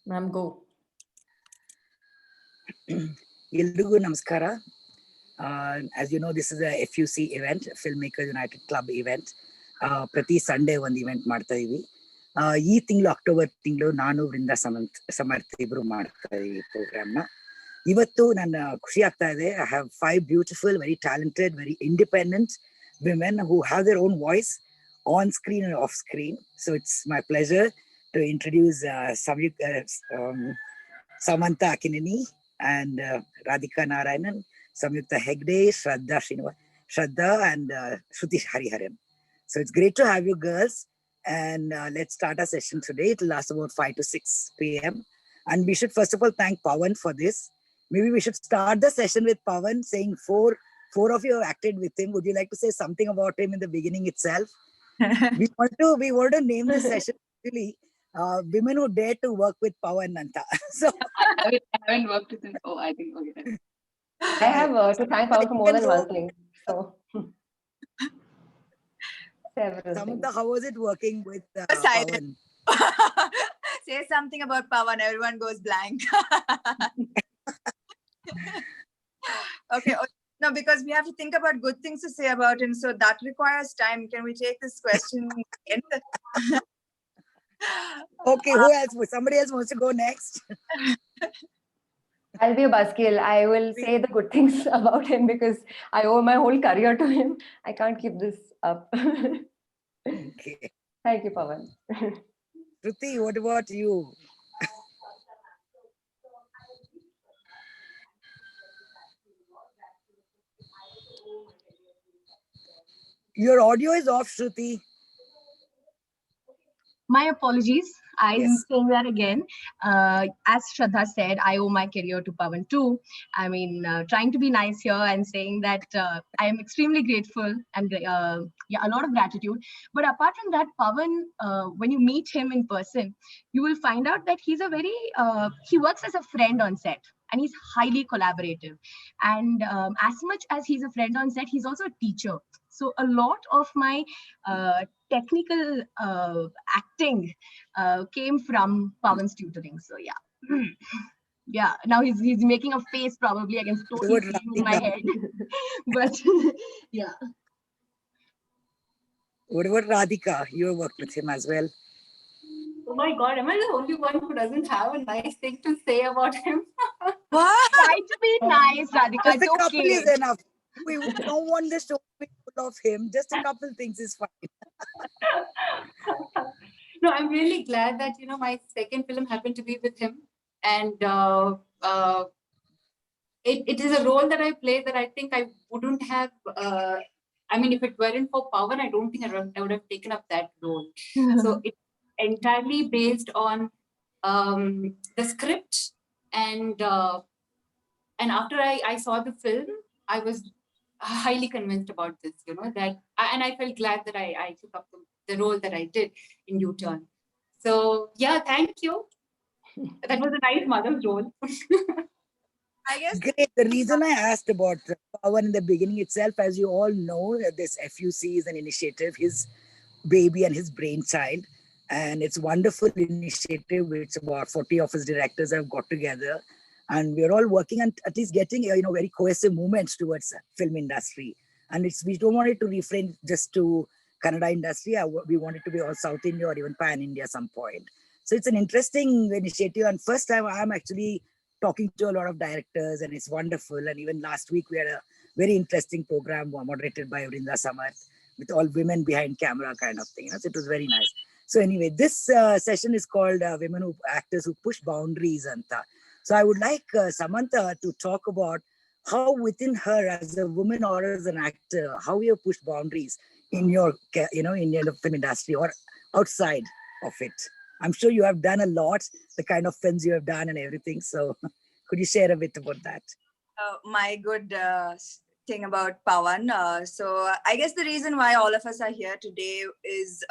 Ma'am, go. Illugu Namaskara. As you know, this is a FUC event, Filmmakers United Club event. Prati Sunday one event ಮಾಡ್ತಾ ಇದೀವಿ. ಈ ತಿಂಗಳು October ತಿಂಗಳು ನಾನು ವೃಂದಾ ಸಮರ್ಥ್ ಇಬ್ರು ಮಾಡ್ತಾ ಇದೀವಿ ಪ್ರೋಗ್ರಾಮ್ ನ. ಇವತ್ತು ನನ್ನ ಖುಷಿ ಆಗ್ತಾ ಇದೆ. I have 5 beautiful, very talented, very independent women who have their own voice on screen and off screen. So it's my pleasure to introduce Samantha Akineni and Radhika Narayanan, Samyukta Hegde, Shraddha and Shruti Hariharan. So it's great to have you girls, and let's start our session today. It will last about 5 to 6 p.m. And we should first of all thank Pawan for this. Maybe we should start the session with Pawan saying four of you have acted with him. Would you like to say something about him in the beginning itself? we want to name this session actually women who dare to work with Pawan Nanta. So I haven't worked with him. Oh, I think okay. I have to thank Pawan for more than one thing. So several Samantha, things. how was it working with Pawan? Say something about Pawan, everyone goes blank. Okay. No, because we have to think about good things to say about him. So that requires time. Can we take this question? Okay, who else? Somebody else wants to go next? I'll be a buzzkill. I will say the good things about him because I owe my whole career to him. I can't keep this up. Okay. Thank you, Pawan. Shruti, what about you? Your audio is off, Shruti. My apologies. I'm Yes. saying that again. As Shraddha said, I owe my career to Pawan too. I mean, trying to be nice here and saying that I am extremely grateful and a lot of gratitude. But apart from that, Pawan, when you meet him in person, you will find out that he's he works as a friend on set. And he's highly collaborative. And as much as he's a friend on set, he's also a teacher. So a lot of my technical acting came from Pawan's tutoring. So yeah. Yeah, now he's making a face probably against totally in my head. But yeah. What about Radhika? You worked with him as well. Oh my God, am I the only one who doesn't have a nice thing to say about him? What? Try to be nice, Radhika. Just a It's couple okay. is enough. We don't want the show to be full of him. Just a couple things is fine. No, I'm really glad that, my second film happened to be with him. And it is a role that I play that I think I wouldn't have, if it weren't for Pawan, I don't think I would have taken up that role. So it's entirely based on the script. And after I saw the film, I was highly convinced about this, and I felt glad that I took up the role that I did in U-Turn. So yeah, thank you. That was a nice mother's role. I guess Great. The reason I asked about Pawan in the beginning itself, as you all know, this FUC is an initiative, his baby and his brainchild. And it's a wonderful initiative which about 40 of his directors have got together. And we're all working on at least getting, very cohesive movements towards film industry. And we don't want it to refrain just to Kannada industry. We want it to be all South India or even Pan India at some point. So it's an interesting initiative. And first time I'm actually talking to a lot of directors, and it's wonderful. And even last week we had a very interesting program moderated by Vrinda Samarth with all women behind camera kind of thing. So it was very nice. So anyway, this session is called Actors Who Push Boundaries. Anta. So I would like Samantha to talk about how within her as a woman or as an actor, how you push boundaries in your, in your film industry or outside of it. I'm sure you have done a lot, the kind of films you have done and everything. So could you share a bit about that? my good thing about Pawan. So I guess the reason why all of us are here today is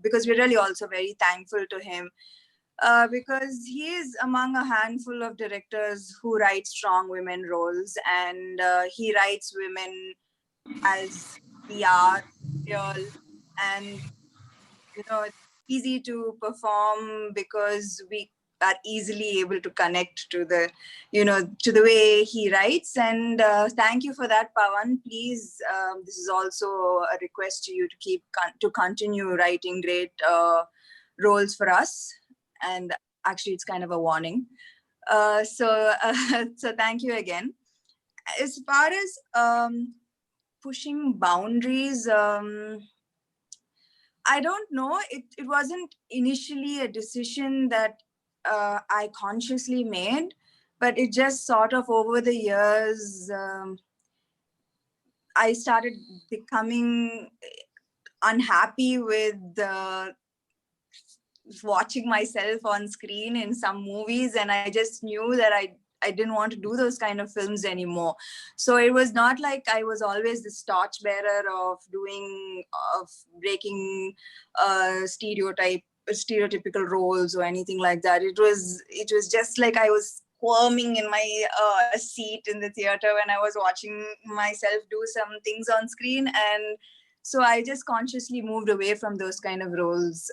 because we're really also very thankful to him. Because he is among a handful of directors who write strong women roles, and he writes women as we are, real, and it's easy to perform because are easily able to connect to the, to the way he writes. And thank you for that, Pawan. Please, this is also a request to you to continue writing great roles for us. And actually, it's kind of a warning. So thank you again. As far as pushing boundaries, I don't know. It wasn't initially a decision that I consciously made, but it just sort of over the years, I started becoming unhappy with watching myself on screen in some movies, and I just knew that I didn't want to do those kind of films anymore. So it was not like I was always the torchbearer of breaking stereotypical roles or anything like that. It was just like I was squirming in my seat in the theater when I was watching myself do some things on screen, and so I just consciously moved away from those kind of roles.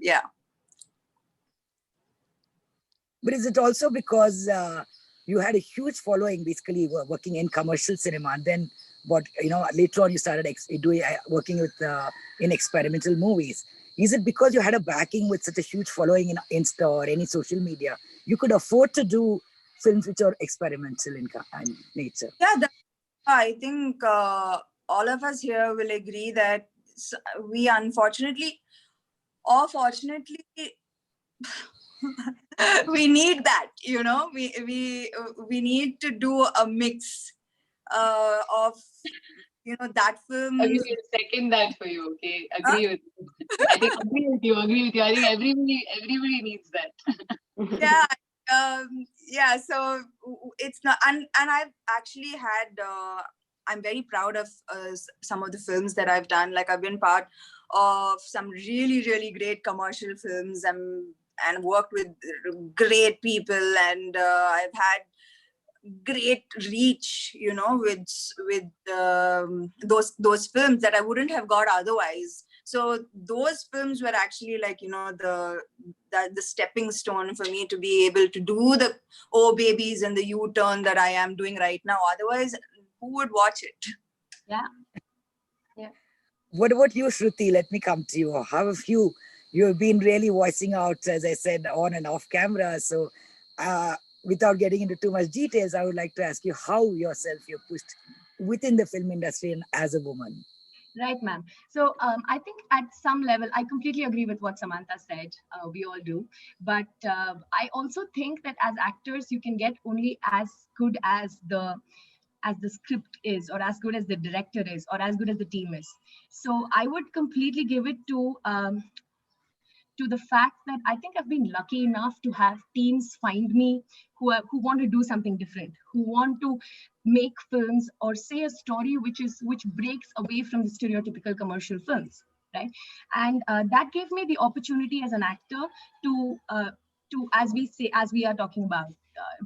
Yeah. But is it also because you had a huge following, basically working in commercial cinema, and then later on you started working with in experimental movies? Is it because you had a backing with such a huge following in Insta or any social media, you could afford to do films which are experimental in nature? Yeah, I think all of us here will agree that we unfortunately or fortunately we need that, we need to do a mix of that film. I will second that for you. Okay, agree with you. I think agree with you. I think everybody needs that. Yeah. So it's not, and I've actually had. I'm very proud of some of the films that I've done. Like I've been part of some really, really great commercial films and worked with great people, and I've had great reach, with those films that I wouldn't have got otherwise. So those films were actually like, the stepping stone for me to be able to do the Oh Babies and the U-turn that I am doing right now. Otherwise, who would watch it? Yeah. What about you, Shruti? Let me come to you. How have you have been really voicing out, as I said, on and off camera. So without getting into too much details, I would like to ask you how yourself you're pushed within the film industry and as a woman. Right, ma'am. So I think at some level, I completely agree with what Samantha said. We all do. But I also think that as actors, you can get only as good as the script is, or as good as the director is, or as good as the team is. So I would completely give it to the fact that I think I've been lucky enough to have teams find me who want to do something different, who want to make films or say a story which breaks away from the stereotypical commercial films, right? And that gave me the opportunity as an actor to as we are talking about,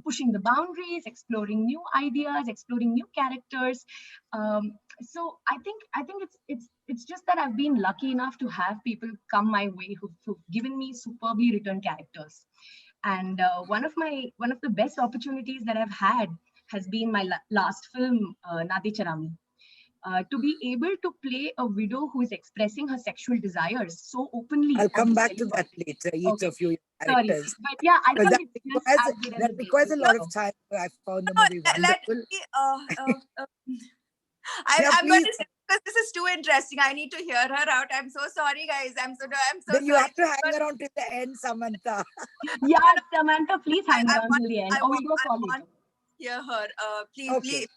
pushing the boundaries, exploring new ideas, exploring new characters. So I think it's just that I've been lucky enough to have people come my way who've given me superbly written characters. And one of the best opportunities that I've had has been my last film, Nadi Charami. To be able to play a widow who is expressing her sexual desires so openly. I'll come back to that later, each of you characters. Sorry. But yeah, I think that requires a lot of time. I found the movie wonderful. I'm going to say, because this is too interesting. I need to hear her out. I'm so sorry, guys. I'm so then you sorry. have to hang around till the end, Samantha. Yeah, Samantha, please hang around till the end. Hear her. Please.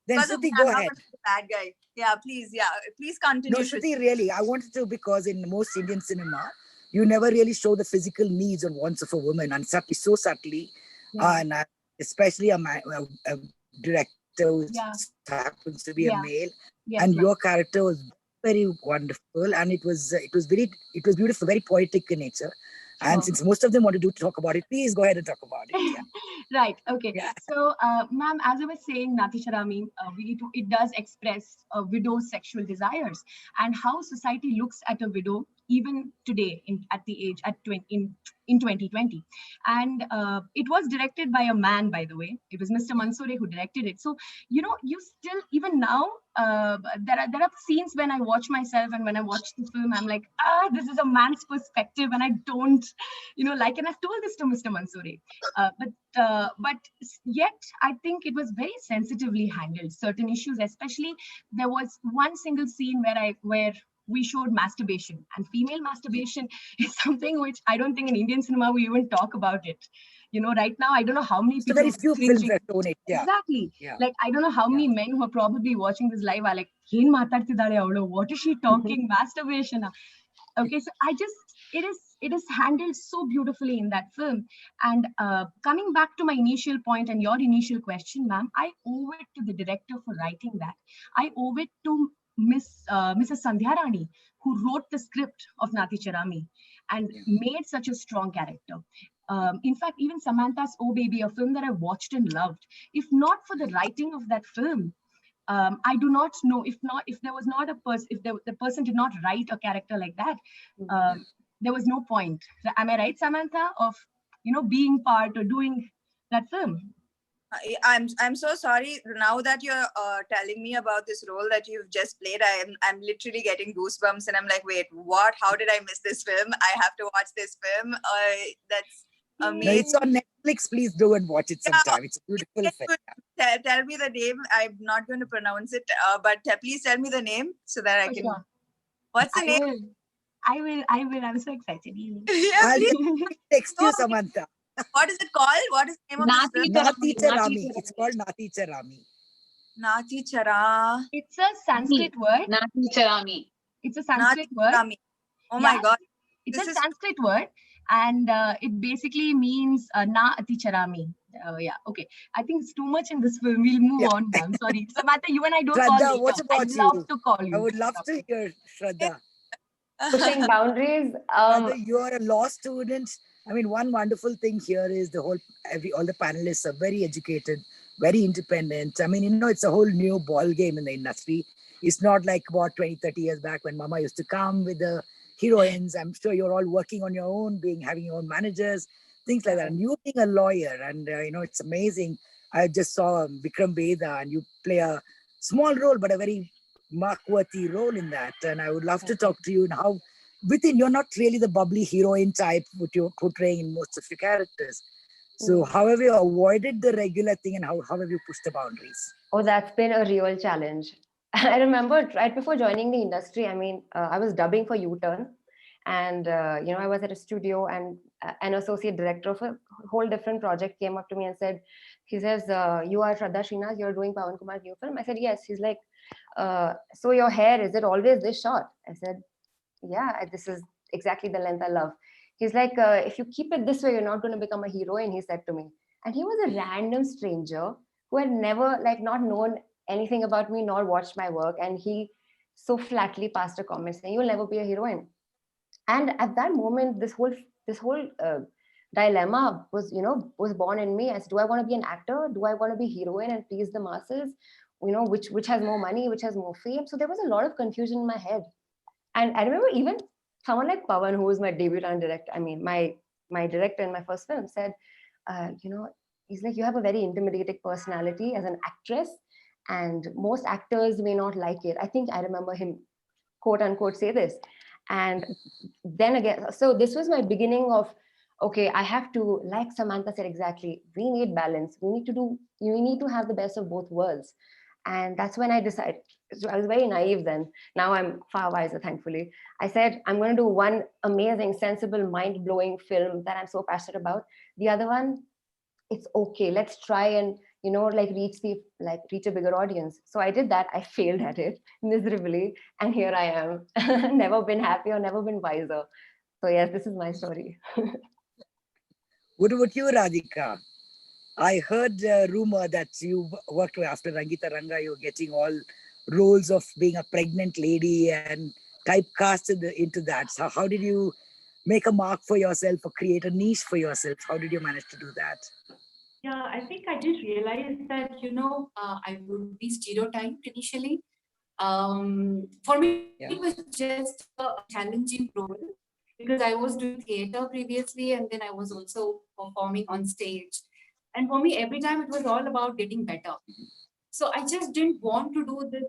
Then Shruti, go ahead. Bad guy. Yeah, please. Yeah, please continue. No, Shruti, really, I wanted to, because in most Indian cinema, you never really show the physical needs or wants of a woman, and so subtly, and especially a director who happens to be a male, and your character was very wonderful, and it was beautiful, very poetic in nature. And since most of them want to talk about it, please go ahead and talk about it. Yeah. Right. Okay. Yeah. So, ma'am, as I was saying, Nadi Charami, it does express a widow's sexual desires and how society looks at a widow even today at the age at 20 in 2020. And it was directed by a man, by the way. It was Mr. Mansoore who directed it. So you know, you still, even now, there are scenes when I watch myself, and when I watch the film, I'm like, this is a man's perspective, and I don't, you know, like, and I've told this to Mr. Mansoore. But yet I think it was very sensitively handled. Certain issues, especially, there was one single scene where we showed masturbation, and female masturbation is something which I don't think in Indian cinema we even talk about it. You know, right now I don't know how many So people very few films have shown it. Yeah. Exactly. Yeah. Like, I don't know how many men who are probably watching this live are like, "Hen matartidale avಳು? What is she talking? Masturbation." Okay, so it is handled so beautifully in that film. And coming back to my initial point and your initial question, ma'am, I owe it to the director for writing that. I owe it to Mrs. Sandhya Rani, who wrote the script of Nati Charami and made such a strong character. In fact, even Samantha's Oh Baby, a film that I watched and loved, if not for the writing of that film, I do not know, if there was not a person, if the person did not write a character like that, there was no point. Am I right, Samantha, of, you know, being part or doing that film? I'm so sorry. Now that you're telling me about this role that you've just played, I'm literally getting goosebumps, and I'm like, wait, what? How did I miss this film? I have to watch this film. That's No, amazing. it's on Netflix. Please do and watch it sometime. It's a beautiful film. Tell me the name. I'm not going to pronounce it, but please tell me the name so that I For can. sure. What's the name? I will. I'm so excited. Yeah, I'll please. text you, Samantha. What is it called? What is the name of this film? Nati Charami. It's called Nati Charami. Nati Chara. It's a Sanskrit word. Nati Charami. It's a Sanskrit word. Charami. Oh my Yeah. God. It's This a is Sanskrit word, and it basically means Na Ati Charami. Yeah, okay. I think it's too much in this film. We'll move on. I'm sorry. Samantha, you and I don't call Shraddha, later. what about I'd love you? to call you. I would love to hear Shraddha. Pushing boundaries. Shraddha, you are a law student. I mean, one wonderful thing here is all the panelists are very educated, very independent. I mean, you know, it's a whole new ball game in the industry. It's not like about 20, 30 years back when Mama used to come with the heroines. I'm sure you're all working on your own, having your own managers, things like that. And you being a lawyer, and you know, it's amazing. I just saw Vikram Vedha, and you play a small role, but a very mark-worthy role in that. And I would love to talk to you and how within, you're not really the bubbly heroine type which you're portraying in most of your characters. So how have you avoided the regular thing, and how have you pushed the boundaries? Oh, that's been a real challenge. I remember right before joining the industry, I mean, I was dubbing for U-Turn, and you know, I was at a studio, and an associate director of a whole different project came up to me and said, he says, you are Shraddha Srinath, you're doing Pawan Kumar's new film. I said, yes. He's like, so your hair, is it always this short? I said, yeah, this is exactly the length I love. He's like, if you keep it this way, you're not going to become a heroine, he said to me. And he was a random stranger who had never, like, not known anything about me nor watched my work. And he so flatly passed a comment saying, you'll never be a heroine. And at that moment, this whole dilemma was born in me as, do I want to be an actor? Do I want to be heroine and please the masses? You know, which has more money, which has more fame? So there was a lot of confusion in my head. And I remember even someone like Pawan, who was my debutant director, I mean, my director in my first film, said, you know, he's like, you have a very intimidating personality as an actress, and most actors may not like it. I think I remember him, quote unquote, say this. And then again, so this was my beginning of, okay, I have to, like Samantha said exactly, we need balance. You need to have the best of both worlds. And that's when I decided. So I was very naive then. Now I'm far wiser, thankfully. I said, I'm going to do one amazing, sensible, mind-blowing film that I'm so passionate about. The other one, it's okay. Let's try and, you know, like reach a bigger audience. So I did that. I failed at it miserably. And here I am. Never been happier, never been wiser. So yes, this is my story. What about you, Radhika? I heard a rumor that you worked after Rangita Ranga, you're getting all roles of being a pregnant lady and typecasted into that. So how did you make a mark for yourself or create a niche for yourself? How did you manage to do that? Yeah, I think I did realize that, I would be stereotyped initially. For me, Yeah. it was just a challenging role because I was doing theater previously and then I was also performing on stage. And for me, every time it was all about getting better. So I just didn't want to do this,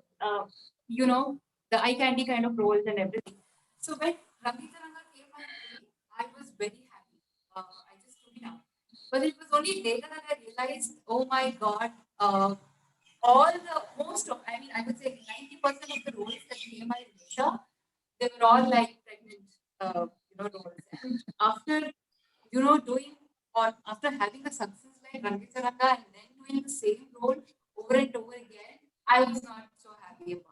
you know, the eye candy kind of roles and everything. So when Rangi Taranga came my way, I was very happy. I just took it up. But it was only later that I realized, oh my God, all the most of, I mean, I would say 90% of the roles that came my later, they were all like pregnant, roles. And after, doing or after having a success like Rangi Taranga and then doing the same role over and over again, I was not so happy about.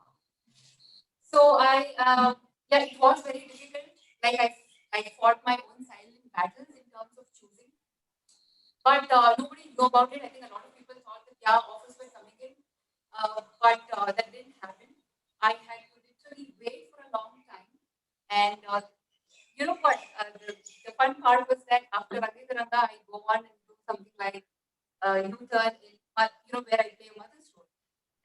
So yeah, it was very difficult. Like I fought my own silent battles in terms of choosing, but nobody knew about it. I think a lot of people thought that yeah, offers were coming in, but that didn't happen. I had to literally wait for a long time, and you know what? The fun part was that after Rangi Taranga, I go on and do something like U-turn in, where I play a mother's role.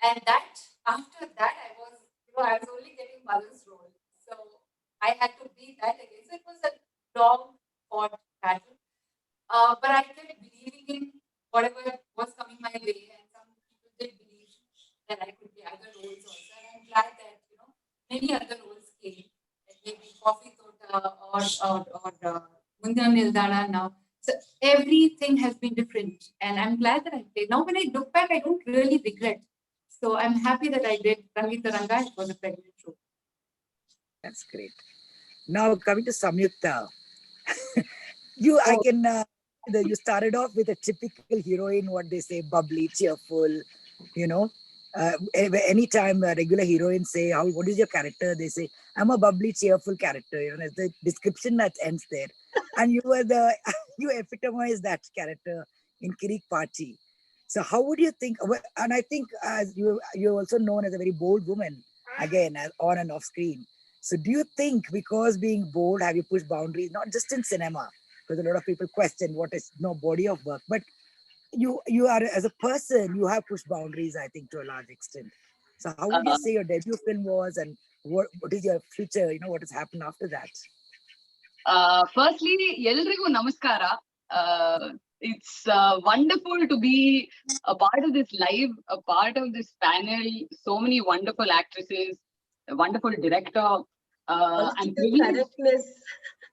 And that after that, I was only getting mother's role. So I had to beat that again. So it was a long fought battle. But I kept believing in whatever was coming my way, and some people did believe that I could be other roles also. And I'm glad that many other roles came, like maybe Coffee Tota or Mundana Nildana now. So everything has been different, and I'm glad that I did. Now, when I look back, I don't really regret. So I'm happy that I did Rangi Taranga. It was a pregnant role. That's great. Now coming to Samyukta, I can. You started off with a typical heroine, what they say, bubbly, cheerful. You know, anytime a regular heroine say, "How? What is your character?" They say, "I'm a bubbly, cheerful character." You know, it's the description that ends there. And you were you epitomize that character in Kirik Party. So how would you think? And I think as you're also known as a very bold woman, again, on and off screen. So do you think because being bold, have you pushed boundaries, not just in cinema? Because a lot of people question what is no body of work, but you are as a person, you have pushed boundaries, I think, to a large extent. So how would you say your debut film was, and what is your future? You know, what has happened after that? Firstly, ಎಲ್ರಿಗೂ ನಮಸ್ಕಾರ. It's wonderful to be a part of this live, a part of this panel. So many wonderful actresses, a wonderful director.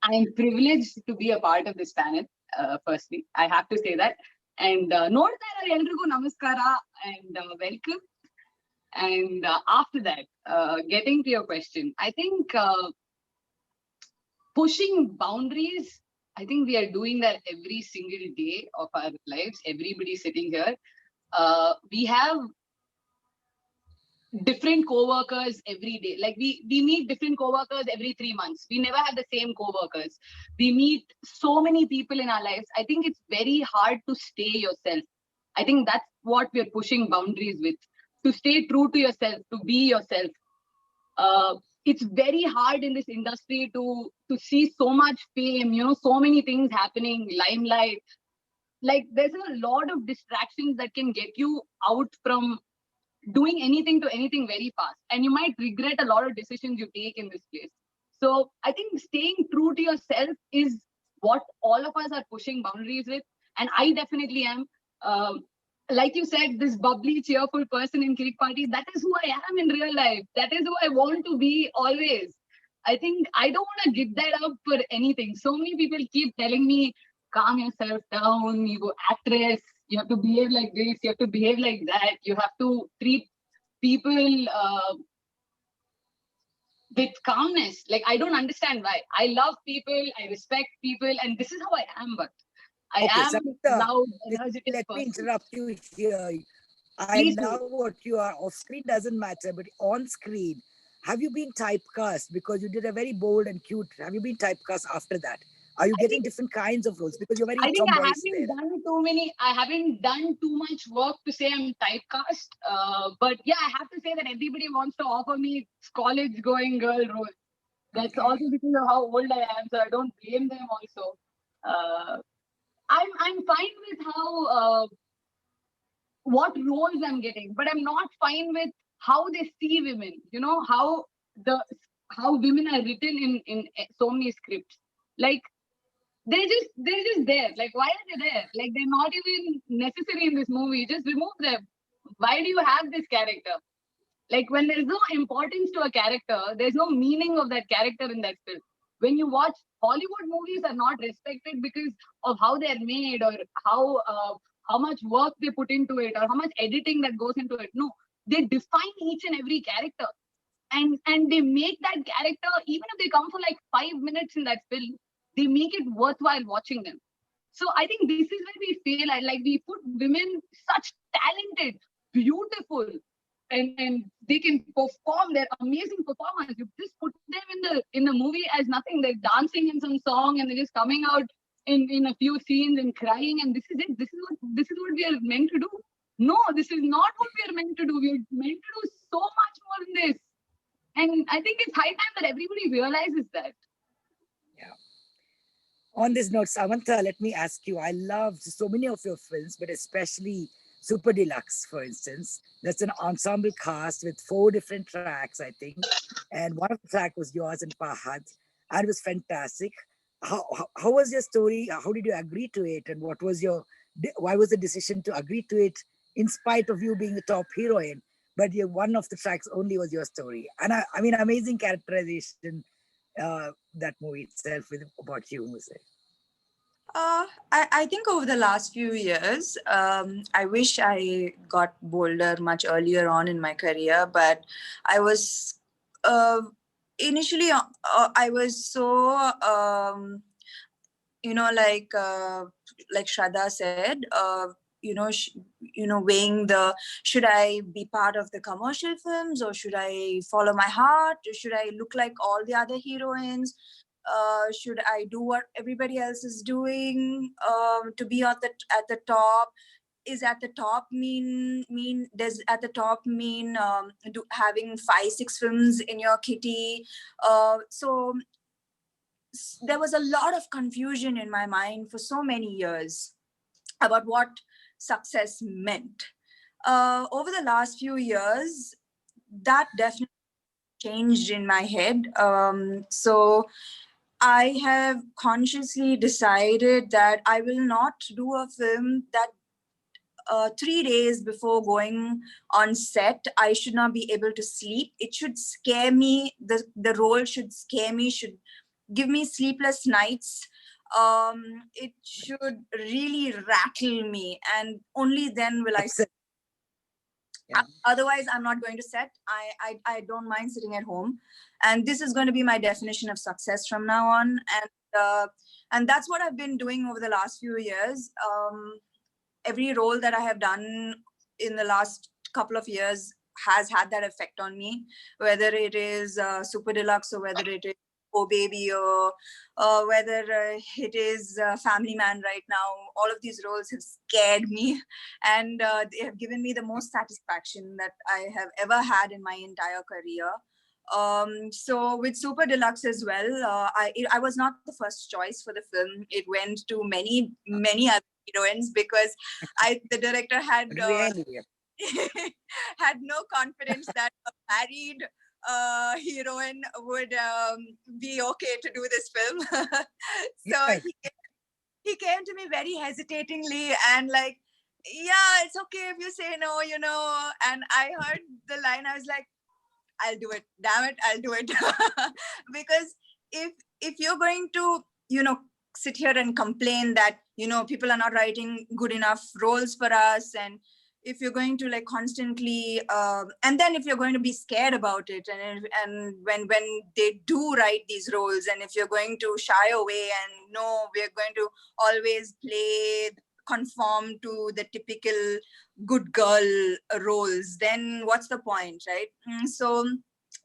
I'm privileged to be a part of this panel. Firstly, I have to say that. And ನೋಡ್ತಾರೆ ಎಲ್ರಿಗೂ ನಮಸ್ಕಾರ and welcome. And after that, getting to your question, I think pushing boundaries, I think we are doing that every single day of our lives. Everybody sitting here, we have different co-workers every day. Like we meet different co-workers every 3 months. We never have the same co-workers. We meet so many people in our lives. I think it's very hard to stay yourself. I think that's what we're pushing boundaries with. To stay true to yourself, to be yourself. It's very hard in this industry to see so much fame, so many things happening, limelight. Like there's a lot of distractions that can get you out from doing anything to anything very fast, and you might regret a lot of decisions you take in this place. So I think staying true to yourself is what all of us are pushing boundaries with, and I definitely am. Like you said, this bubbly, cheerful person in Kirik Party, that is who I am in real life. That is who I want to be always. I think I don't want to give that up for anything. So many people keep telling me, calm yourself down, you actress, you have to behave like this, you have to behave like that, you have to treat people with calmness. Like, I don't understand why. I love people, I respect people, and this is how I am, but I am Samyukta, loud, energetic let me person. interrupt you here. I Please love do. what you are. Off screen doesn't matter, but on screen, have you been typecast? Because you did a very bold and cute. Have you been typecast after that? Are you getting different kinds of roles? Because you're very I think tomboyish there. I haven't done too much work to say I'm typecast. But yeah, I have to say that everybody wants to offer me college going girl role. That's also because of how old I am, so I don't blame them also. I'm fine with how what roles I'm getting, but I'm not fine with how they see women, you know, how women are written in so many scripts. Like they're just there. Like, why are they there? Like, they're not even necessary in this movie. Just remove them. Why do you have this character? Like, when there's no importance to a character, there's no meaning of that character in that film. When you watch Hollywood movies are not respected because of how they're made, or how much work they put into it, or how much editing that goes into it. No, they define each and every character, and they make that character, even if they come for like 5 minutes in that film, they make it worthwhile watching them. So I think this is where we feel like we put women, such talented, beautiful, and they can perform. They're amazing performers. You just put them in the movie as nothing. They're dancing in some song and they're just coming out in a few scenes and crying, and this is it. This is what we are meant to do. No, this is not what we are meant to do. We are meant to do so much more than this. And I think it's high time that everybody realizes that. Yeah. On this note, Samantha, let me ask you, I loved so many of your films, but especially Super Deluxe, for instance. That's an ensemble cast with 4 different tracks, I think. And one of the tracks was yours and Fahad. And it was fantastic. How was your story? How did you agree to it? And why was the decision to agree to it in spite of you being the top heroine? But one of the tracks only was your story. And I mean, amazing characterization, that movie itself about you, Muse. I think over the last few years, I wish I got bolder much earlier on in my career, but I was initially, I was so, like Shraddha said, weighing should I be part of the commercial films, or should I follow my heart, or should I look like all the other heroines? Should I do what everybody else is doing to be at the top? Is at the top does at the top mean having 5-6 films in your kitty? So there was a lot of confusion in my mind for so many years about what success meant. Over the last few years, that definitely changed in my head. So I have consciously decided that I will not do a film that 3 days before going on set, I should not be able to sleep. It should scare me. The role should scare me, should give me sleepless nights. It should really rattle me, and only then will I. Yeah. Otherwise, I'm not going to set. I don't mind sitting at home, and this is going to be my definition of success from now on. And that's what I've been doing over the last few years. Every role that I have done in the last couple of years has had that effect on me, whether it is Super Deluxe, or whether it is Oh Baby, or whether it is Family Man right now. All of these roles have scared me, and they have given me the most satisfaction that I have ever had in my entire career. So with Super Deluxe as well, I was not the first choice for the film. It went to many other heroines, because the director had Really? had no confidence that a married heroine would be okay to do this film. So Yeah. he came to me very hesitatingly and like, yeah, it's okay if you say no, and I heard the line, I was like, I'll do it, damn it, I'll do it. Because if you're going to sit here and complain that people are not writing good enough roles for us, and if you're going to like constantly and then if you're going to be scared about it, and when they do write these roles, and if you're going to shy away and no, we're going to always conform to the typical good girl roles, then what's the point, right? So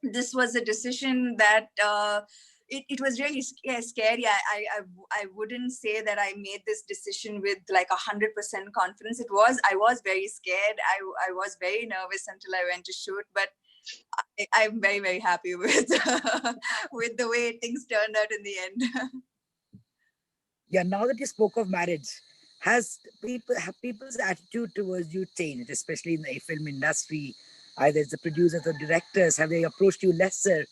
this was a decision that it was really scary. I wouldn't say that I made this decision with like 100% confidence. I was very scared. I was very nervous until I went to shoot, but I'm very, very happy with with the way things turned out in the end. Yeah, now that you spoke of marriage, have people's attitude towards you changed, especially in the film industry? Either it's the producers or directors, have they approached you lesser?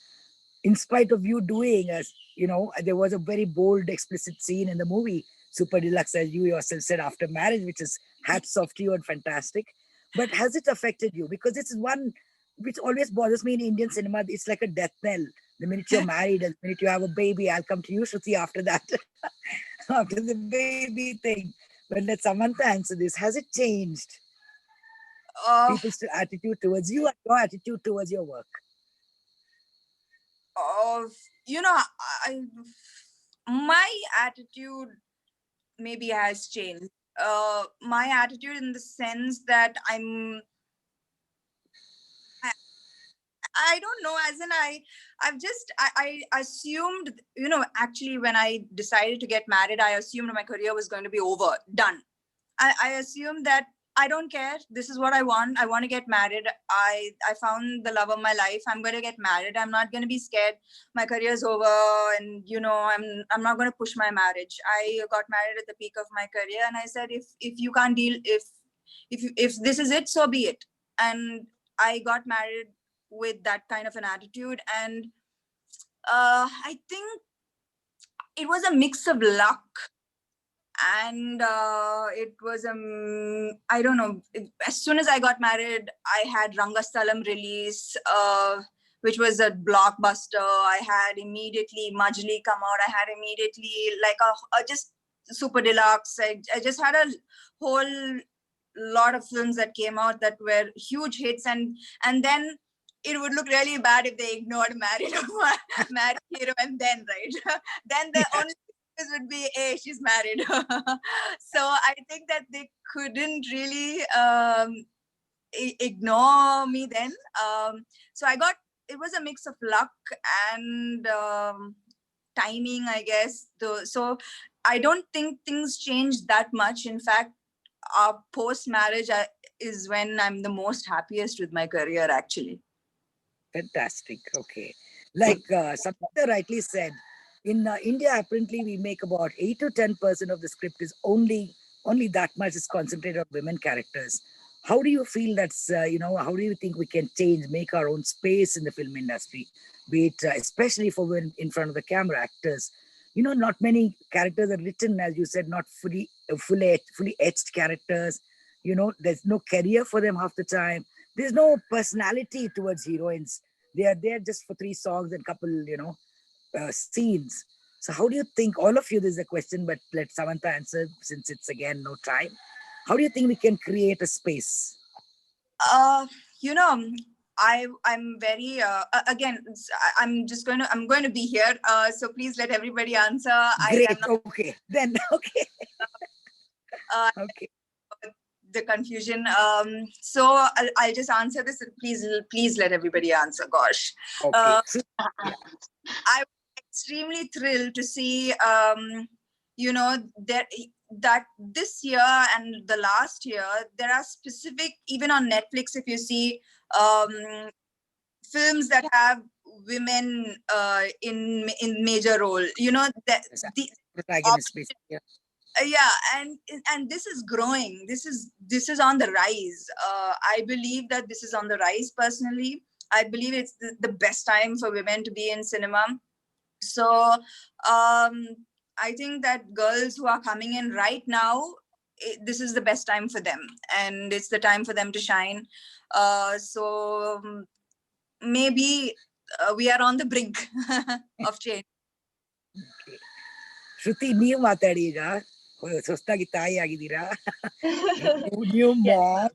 In spite of you doing, as you know, there was a very bold, explicit scene in the movie Super Deluxe, as you yourself said, after marriage, which is hats off to you and fantastic. But has it affected you? Because this is one which always bothers me in Indian cinema. It's like a death knell. The minute you're married, the minute you have a baby, I'll come to you, Shruti, after that, after the baby thing. But let Samantha answer this. Has it changed people's attitude towards you and your attitude towards your work? You know, my attitude maybe has changed. My attitude in the sense that I don't know, as in I assumed, you know, actually when I decided to get married, I assumed my career was going to be over, done. I assumed that I don't care. This is what I want. I want to get married. I found the love of my life. I'm going to get married. I'm not going to be scared. My career is over, and you know, I'm not going to push my marriage. I got married at the peak of my career, and I said, if you can't deal, if this is it, so be it. And I got married with that kind of an attitude, and I think it was a mix of luck. And it was I don't know, as soon as I got married, I had Rangasthalam release, which was a blockbuster. I had immediately Majli come out. I had immediately like a just Super Deluxe. I just had a whole lot of films that came out that were huge hits, and then it would look really bad if they ignored married hero, and then right then the only would be, hey, she's married. So I think that they couldn't really ignore me then. So it was a mix of luck and timing, I guess. So I don't think things changed that much. In fact, post marriage is when I'm the most happiest with my career, actually. Fantastic. Okay. Like Samantha rightly said, in India, apparently we make about 8 to 10% of the script is only that much is concentrated on women characters. How do you feel that's, how do you think we can change, make our own space in the film industry, be it especially for women in front of the camera actors? You know, not many characters are written, as you said, not fully etched characters. You know, there's no career for them half the time. There's no personality towards heroines. They are there just for 3 songs and couple, scenes. So how do you think, all of you, this is a question, but let Samantha answer since it's again no time. How do you think we can create a space? I'm very again. I'm going to be here. So please let everybody answer. Great. Okay. Then okay. Okay. The confusion. So I'll just answer this. Please let everybody answer. Gosh. Okay. I'm extremely thrilled to see, that this year and the last year, there are specific, even on Netflix, if you see films that have women in major role, the protagonist, basically. Yeah, and this is growing. This is on the rise. I believe that this is on the rise. Personally, I believe it's the best time for women to be in cinema. So I think that girls who are coming in right now, this is the best time for them, and it's the time for them to shine. So maybe we are on the brink of change. Okay. Shruti, ನೀವು ಮಾತಾಡಿ ಈಗ ಹೊಸದಾಗಿ ತಾಯಿ ಆಗಿದ್ದೀರಾ. New mom,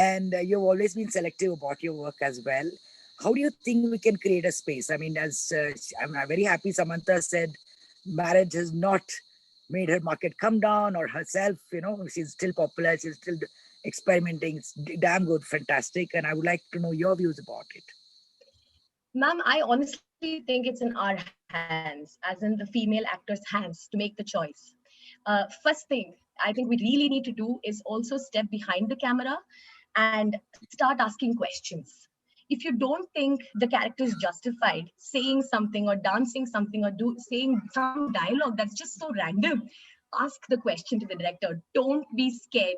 and you've always been selective about your work as well. How do you think we can create a space? I mean, as I'm very happy Samantha said, marriage has not made her market come down or herself, she's still popular, she's still experimenting. It's damn good, fantastic. And I would like to know your views about it. Ma'am, I honestly think it's in our hands, as in the female actor's hands, to make the choice. First thing I think we really need to do is also step behind the camera and start asking questions. If you don't think the character is justified saying something or dancing something or saying some dialogue that's just so random, ask the question to the director. Don't be scared.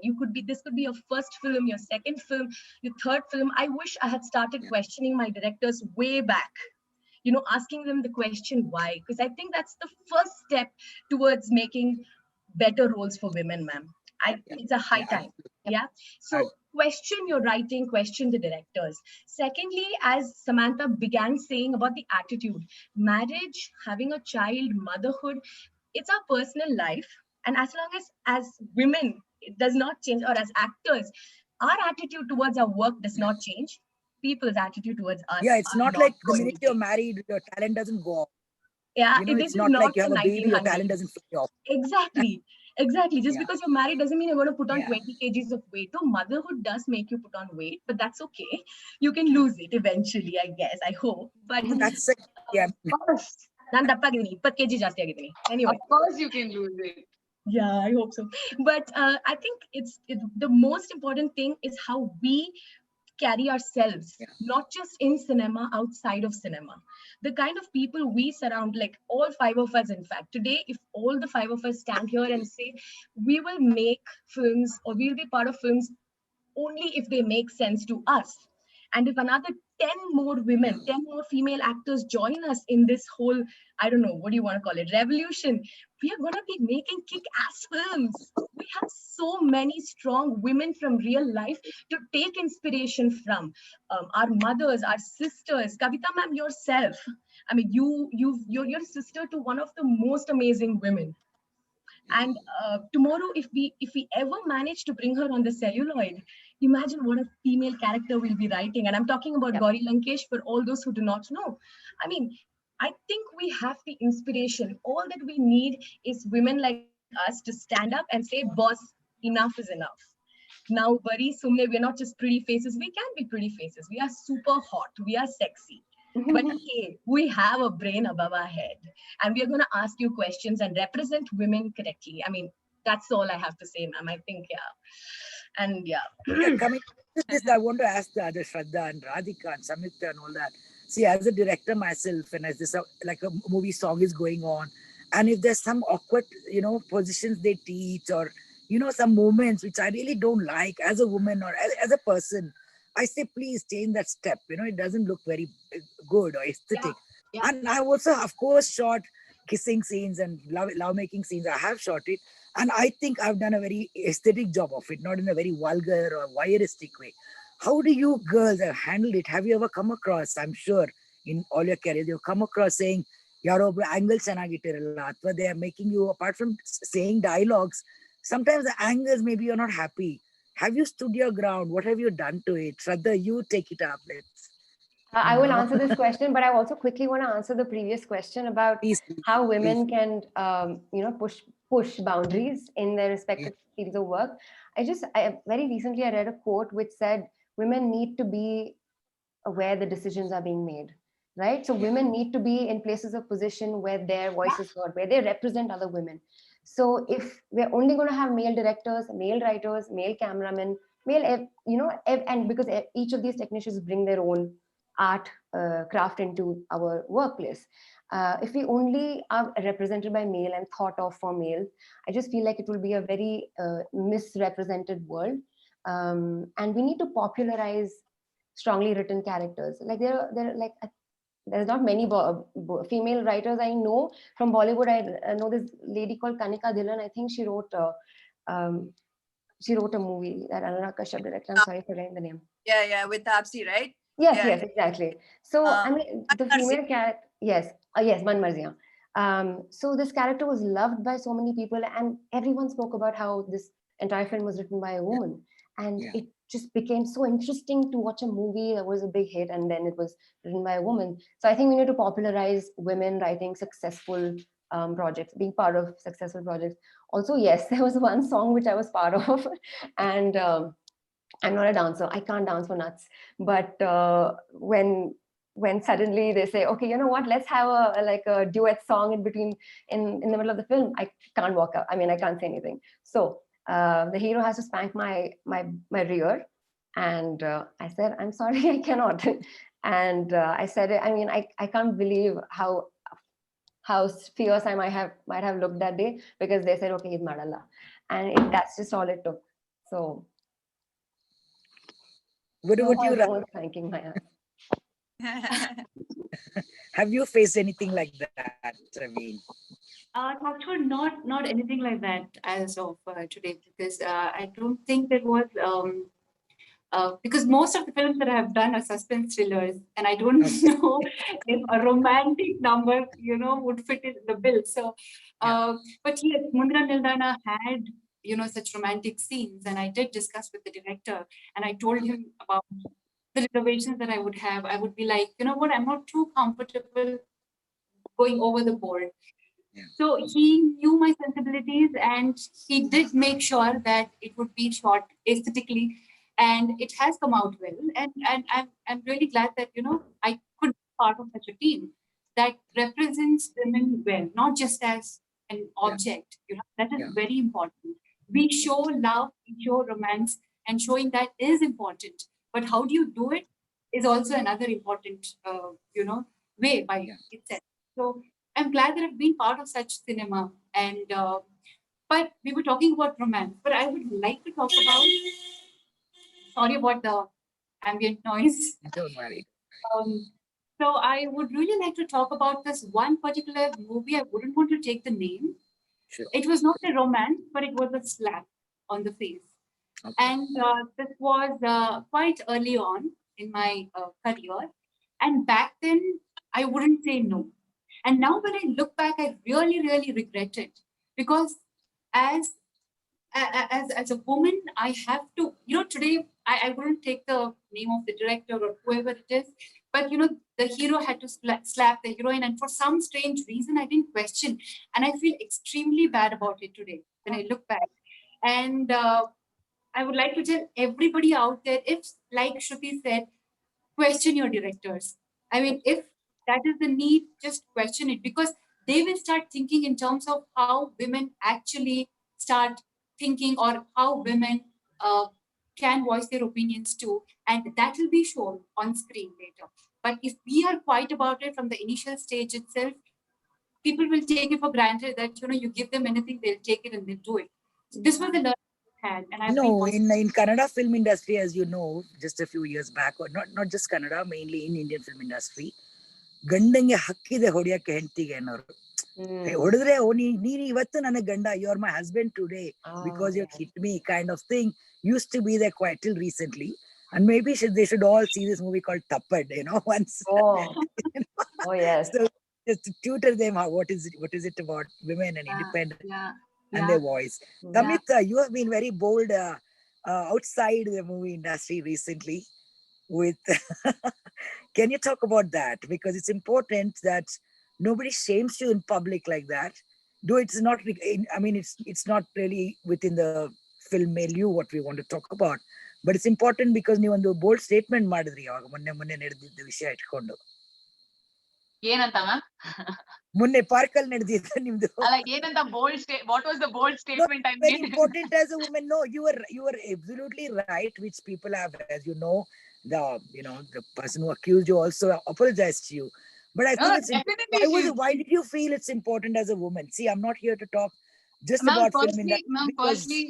This could be your first film, your second film, your third film. I wish I had started questioning my directors way back, asking them the question why, because I think that's the first step towards making better roles for women, ma'am. It's a high time. Yeah. So question your writing, question the directors. Secondly, as Samantha began saying about the attitude, marriage, having a child, motherhood, it's our personal life. And as long as women, it does not change, or as actors, our attitude towards our work does not change. People's attitude towards us. Yeah, it's not are like the going minute to you're change. married, your talent doesn't go off. Yeah, It's this is not not like you have the a baby, your 1900s. talent doesn't fly off. Exactly. Just because you're married doesn't mean you're going to put on Yeah. 20 kgs of weight. Though motherhood does make you put on weight, but that's okay. You can lose it eventually, I guess. I hope. But That's it. Yeah. of course, ನಾನು ದಪ್ಪ ಆಗಿದ್ದೀನಿ 20 kg ಜಾಸ್ತಿ ಆಗಿದ್ದೀನಿ. Anyway. Of course you can lose it. Yeah, I hope so. But I think the most important thing is how we carry ourselves, not just in cinema, outside of cinema. The kind of people we surround, like all five of us, in fact, today, if all the five of us stand here and say, we will make films or we'll be part of films only if they make sense to us. And if another 10 more women, 10 more female actors join us in this whole, I don't know, what do you want to call it, revolution, we are going to be making kick-ass films. We have so many strong women from real life to take inspiration from. Our mothers, our sisters, Kavita ma'am, yourself. I mean, you're your sister to one of the most amazing women. And tomorrow, if we ever manage to bring her on the celluloid, imagine what a female character we'll be writing. And I'm talking about Gauri Lankesh for all those who do not know. I mean, I think we have the inspiration. All that we need is women like us to stand up and say, boss, enough is enough. Now, Bari, Sumne, we're not just pretty faces. We can be pretty faces. We are super hot. We are sexy. But hey, we have a brain above our head. And we are going to ask you questions and represent women correctly. I mean, that's all I have to say, ma'am. I think, And Coming to this, I want to ask the other Shraddha and Radhika and Samyukta and all that. See, as a director myself, and as this like a movie song is going on, and if there's some awkward, positions they teach, or some moments which I really don't like as a woman or as a person, I say, please change that step. It doesn't look very good or aesthetic. Yeah. And I also, of course, shot kissing scenes and love-making scenes. I have shot it. And I think I've done a very aesthetic job of it, not in a very vulgar or voyeuristic way. How do you girls have handled it? Have you ever come across, I'm sure, in all your career, you've come across saying, Yaro, angle chanagittiralla, or they are making you, apart from saying dialogues, sometimes the angles, maybe you're not happy. Have you stood your ground? What have you done to it? Shraddha, you take it up. Let's. I will answer this question, but I also quickly want to answer the previous question about how women can, push boundaries in their respective fields of work. Very recently I read a quote which said, women need to be where the decisions are being made, right? So women need to be in places of position where their voice is heard, where they represent other women. So if we're only going to have male directors, male writers, male cameramen, and because each of these technicians bring their own art craft into our workplace. If we only are represented by male and thought of for males, I just feel like it will be a very misrepresented world. And we need to popularize strongly written characters. Like there's not many female writers I know from Bollywood. I know this lady called Kanika Dhillon. I think she wrote a movie that Anurag Kashyap directed. I'm sorry for forgetting the name. Yeah, with Taapsee, right? Yes, exactly. So I mean, the female character, yes, Man Marziyan. So this character was loved by so many people, and everyone spoke about how this entire film was written by a woman, and it just became so interesting to watch a movie that was a big hit, and then it was written by a woman. So I think we need to popularize women writing successful projects, being part of successful projects. Also, yes, there was one song which I was part of, and I'm not a dancer. I can't dance for nuts. But when suddenly they say, okay, you know what? Let's have a duet song in the middle of the film. I can't walk out. I mean, I can't say anything. So the hero has to spank my rear, and I said, I'm sorry, I cannot. And I said, I mean, I can't believe how how fierce I might have looked that day, because they said, okay, he's Madalla. And that's just all it took. So What no about you, more thanking Maya. have you faced anything like that? I mean, Actually, not anything like that as of today, because I don't think there was because most of the films that I have done are suspense thrillers, and I don't Okay. know if a romantic number, would fit in the bill. So, but yes, Mundra Nildana had, such romantic scenes, and I did discuss with the director, and I told him about the reservations that I would have. I would be like, you know what, I'm not too comfortable going over the board. Yeah. So he knew my sensibilities, and he did make sure that it would be shot aesthetically, and it has come out well. And I'm really glad that I could be part of such a team that represents women well, not just as an object. That is Yeah. very important. We show love, we show romance, and showing that is important. But how do you do it is also another important, way by itself. So I'm glad that I've been part of such cinema. And but we were talking about romance, but I would like to talk about. Sorry about the ambient noise. Don't worry. Um, so I would really like to talk about this one particular movie. I wouldn't want to take the name. Sure. It was not a romance, but it was a slap on the face. Okay. And this was quite early on in my career. And back then, I wouldn't say no. And now when I look back, I really, really regret it, because as as a woman, I have to, today I wouldn't take the name of the director or whoever it is, but the hero had to slap the heroine, and for some strange reason, I didn't question, and I feel extremely bad about it today when I look back. And I would like to tell everybody out there, if, like Shruti said, question your directors. I mean, if that is the need, just question it, because they will start thinking in terms of how women actually start thinking, or how women can voice their opinions too. And that will be shown on screen later. But if we are quiet about it from the initial stage itself, people will take it for granted that, you give them anything, they'll take it and they'll do it. So this was the learning I had. And I've No, been in Kannada film industry, as you know, just a few years back, or not just Kannada, mainly in Indian film industry, ಗಂಡಂಗೆ ಹಕ್ಕಿದೆ ಹೊಡಿಯಕ್ಕೆ ಹೆಂಡತಿಗೆ ಅನ್ನೋರು ಹೊಡೆದ್ರೆ ನೀನು ಇವತ್ತು ನನ್ನ ಗಂಡ, you are my husband today because you hit me kind of thing used to be there quite till recently. And maybe they should all see this movie called Tappad, once. Oh yes. So just to tutor them what is it about women and independence and their voice. Tamit, you have been very bold outside the movie industry recently with can you talk about that, because it's important that nobody shames you in public like that, though it's not, I mean, it's not really within the film milieu what we want to talk about, but it's important because ನೀವು ಒಂದು bold statement ಮಾಡಿದ್ರಿ ಅವಾಗ ಮೊನ್ನೆ ನಡೆದಿದ್ದ ವಿಷಯ ಇಟ್ಕೊಂಡು. ಏನಂತ ma'am? ಮೊನ್ನೆ ಪಾರ್ಕಲ್ಲಿ ನಡೆದಿದ್ದ ನಿಮ್ದು. ಅಲ್ಲ, ಏನಂತ bold what was the bold statement I made? Very important as a woman. No, you were absolutely right, which people have, as you know, the person who accused you also apologized to you. But I think why did you feel it's important as a woman? See, I'm not here to talk just about film industry. Firstly,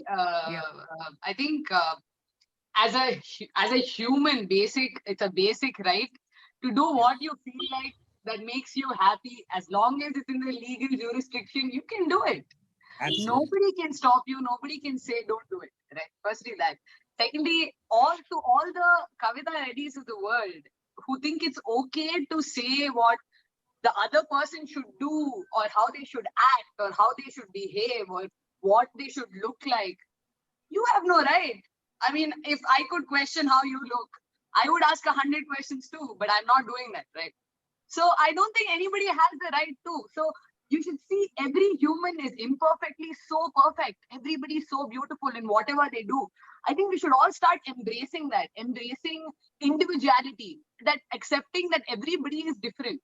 I think as a human, it's a basic right to do what you feel like that makes you happy. As long as it's in the legal jurisdiction, you can do it. Absolutely. Nobody can stop you. Nobody can say don't do it. Right? Firstly, that. Secondly, all the Kavita Reddys of the world who think it's okay to say what the other person should do, or how they should act, or how they should behave, or what they should look like, you have no right. I mean, if I could question how you look, I would ask 100 questions too, but I'm not doing that, right? So I don't think anybody has the right to. So you should see every human is imperfectly so perfect. Everybody is so beautiful in whatever they do. I think we should all start embracing that, embracing individuality, that accepting that everybody is different,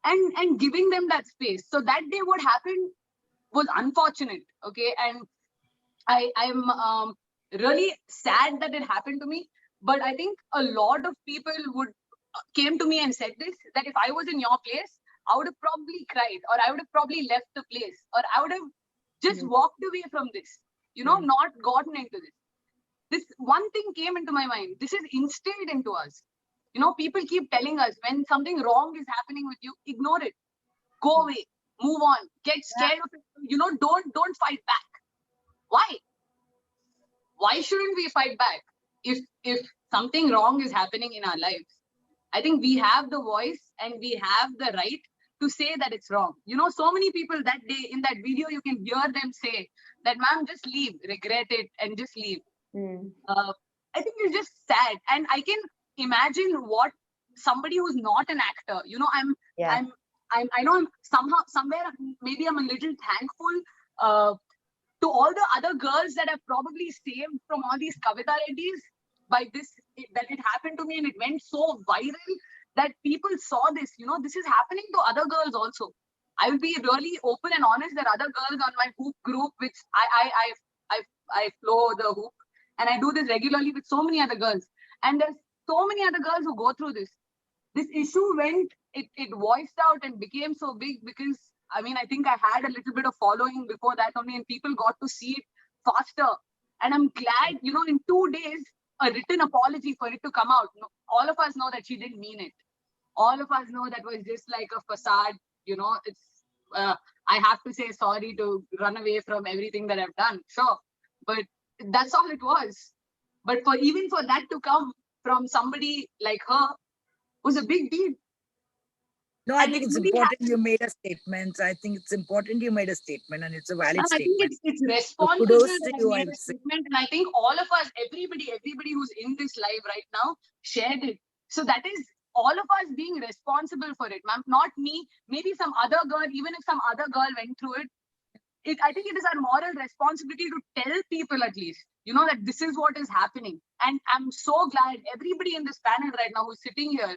and giving them that space. So that day what happened was unfortunate, okay? And I'm really sad that it happened to me. But I think a lot of people came to me and said this, that if I was in your place, I would have probably cried, or I would have probably left the place, or I would have just walked away from this, not gotten into this. This one thing came into my mind. This is instilled into us. People keep telling us when something wrong is happening with you, ignore it, go away, move on, get scared of it. Don't fight back. Why? Why shouldn't we fight back? If something wrong is happening in our lives, I think we have the voice and we have the right to say that it's wrong. So many people that day in that video, you can hear them say that, ma'am, just leave, regret it, and just leave. I think it's just sad. And I can imagine what somebody who's not an actor, I know I'm somewhere, maybe I'm a little thankful to all the other girls that have probably saved from all these Kavita Reddys by this, that it happened to me and it went so viral that people saw this. This is happening to other girls also. I will be really open and honest. There are other girls on my hoop group, which I flow the hoop, and I do this regularly with so many other girls. And there's so many other girls who go through this. This issue went, it voiced out and became so big because, I think I had a little bit of following before that only, and people got to see it faster. And I'm glad, in 2 days, a written apology for it to come out. All of us know that she didn't mean it. All of us know that was just like a facade. It's I have to say sorry to run away from everything that I've done. Sure. But that's all it was. But even for that to come from somebody like her was a big deal. No, I think it's important you made a statement. I think it's important you made a statement, and it's a valid statement. I think it's responsible that I made a statement, and I think all of us, everybody who's in this live right now shared it. So that is all of us being responsible for it, ma'am. Not me, maybe some other girl, even if some other girl went through it. I think it is our moral responsibility to tell people at least, that this is what is happening. And I'm so glad everybody in this panel right now who's sitting here,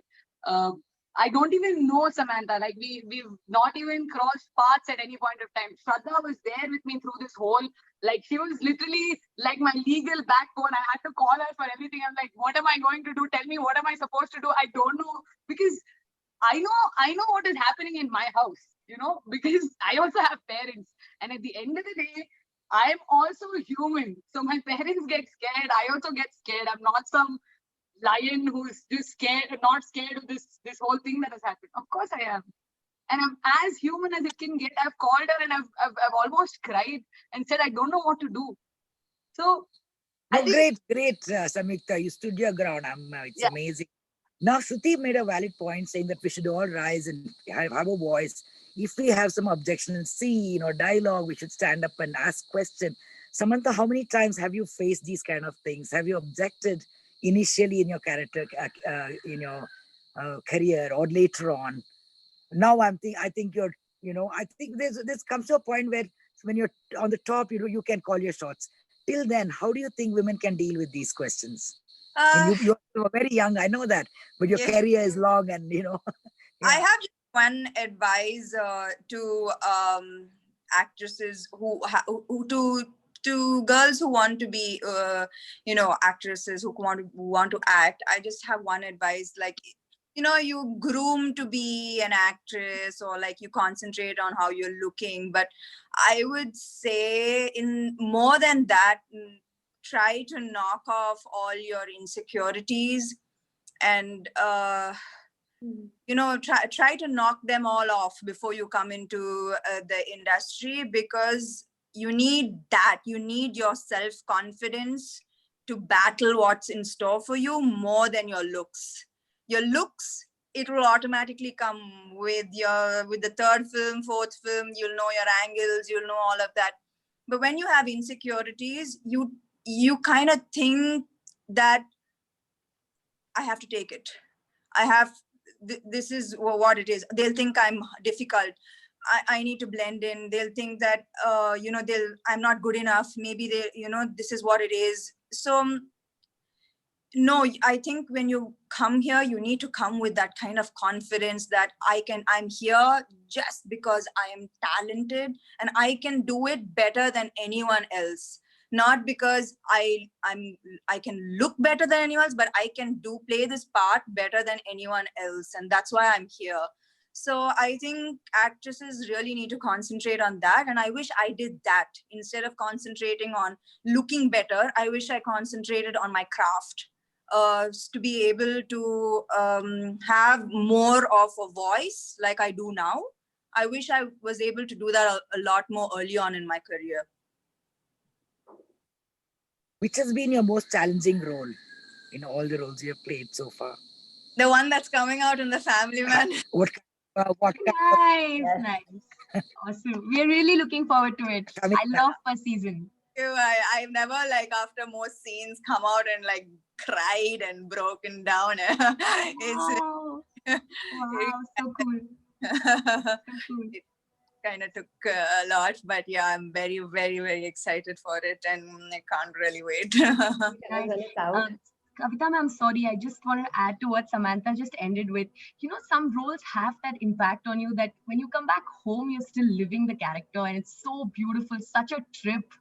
I don't even know Samantha. Like we've not even crossed paths at any point of time. Shraddha was there with me through this whole, like she was literally like my legal backbone. I had to call her for everything. I'm like, what am I going to do? Tell me, what am I supposed to do? I don't know, because I know what is happening in my house, because I also have parents. And at the end of the day, I'm also human. So my parents get scared. I also get scared. I'm not some lion who's just scared, not scared of this whole thing that has happened. Of course I am. And I'm as human as it can get. I've called her and I've almost cried and said, I don't know what to do. So no, great, Samyukta, you stood your ground. It's amazing. Now, Shruti made a valid point saying that we should all rise and have a voice. If we have some objection, scene or dialogue, we should stand up and ask questions. Samantha, how many times have you faced these kind of things? Have you objected initially in your character, in your career, or later on? Now I think you're, I think this comes to a point where when you're on the top, you can call your shots. Till then, how do you think women can deal with these questions? You're very young, I know that, but your career is long, and I have just one advice to actresses to girls who want to be actresses, who want to act. I just have one advice, like, you groom to be an actress, or like you concentrate on how you're looking, but I would say in more than that, try to knock off all your insecurities and try to knock them all off before you come into the industry, because you need your self-confidence to battle what's in store for you more than your looks. Your looks, it will automatically come with the third film, fourth film. You'll know your angles, you'll know all of that. But when you have insecurities, you kind of think that I have to take it. This is what it is. They'll think I'm difficult. I need to blend in. They'll think that, I'm not good enough. Maybe this is what it is. So no, I think when you come here, you need to come with that kind of confidence that I'm here just because I am talented and I can do it better than anyone else. Not because I can look better than anyone else, but I can play this part better than anyone else. And that's why I'm here. So I think actresses really need to concentrate on that. And I wish I did that instead of concentrating on looking better. I wish I concentrated on my craft to be able to have more of a voice like I do now. I wish I was able to do that a lot more early on in my career. Which has been your most challenging role in all the roles you have played so far? The one that's coming out in The Family Man. What kind Nice, Yes. nice. Awesome. We're really looking forward to it. I mean, I love first season. I've never, like, after most scenes, come out and like cried and broken down. It's Wow. Wow, so cool. So cool. it kind of took a lot, but yeah, I'm very, very, very excited for it, and I can't really wait. Tell us when it's out. Kavita ma'am, sorry, I just want to add to what Samantha just ended with. You know, some roles have that impact on you that when you come back home, you're still living the character, and it's so beautiful, such a trip.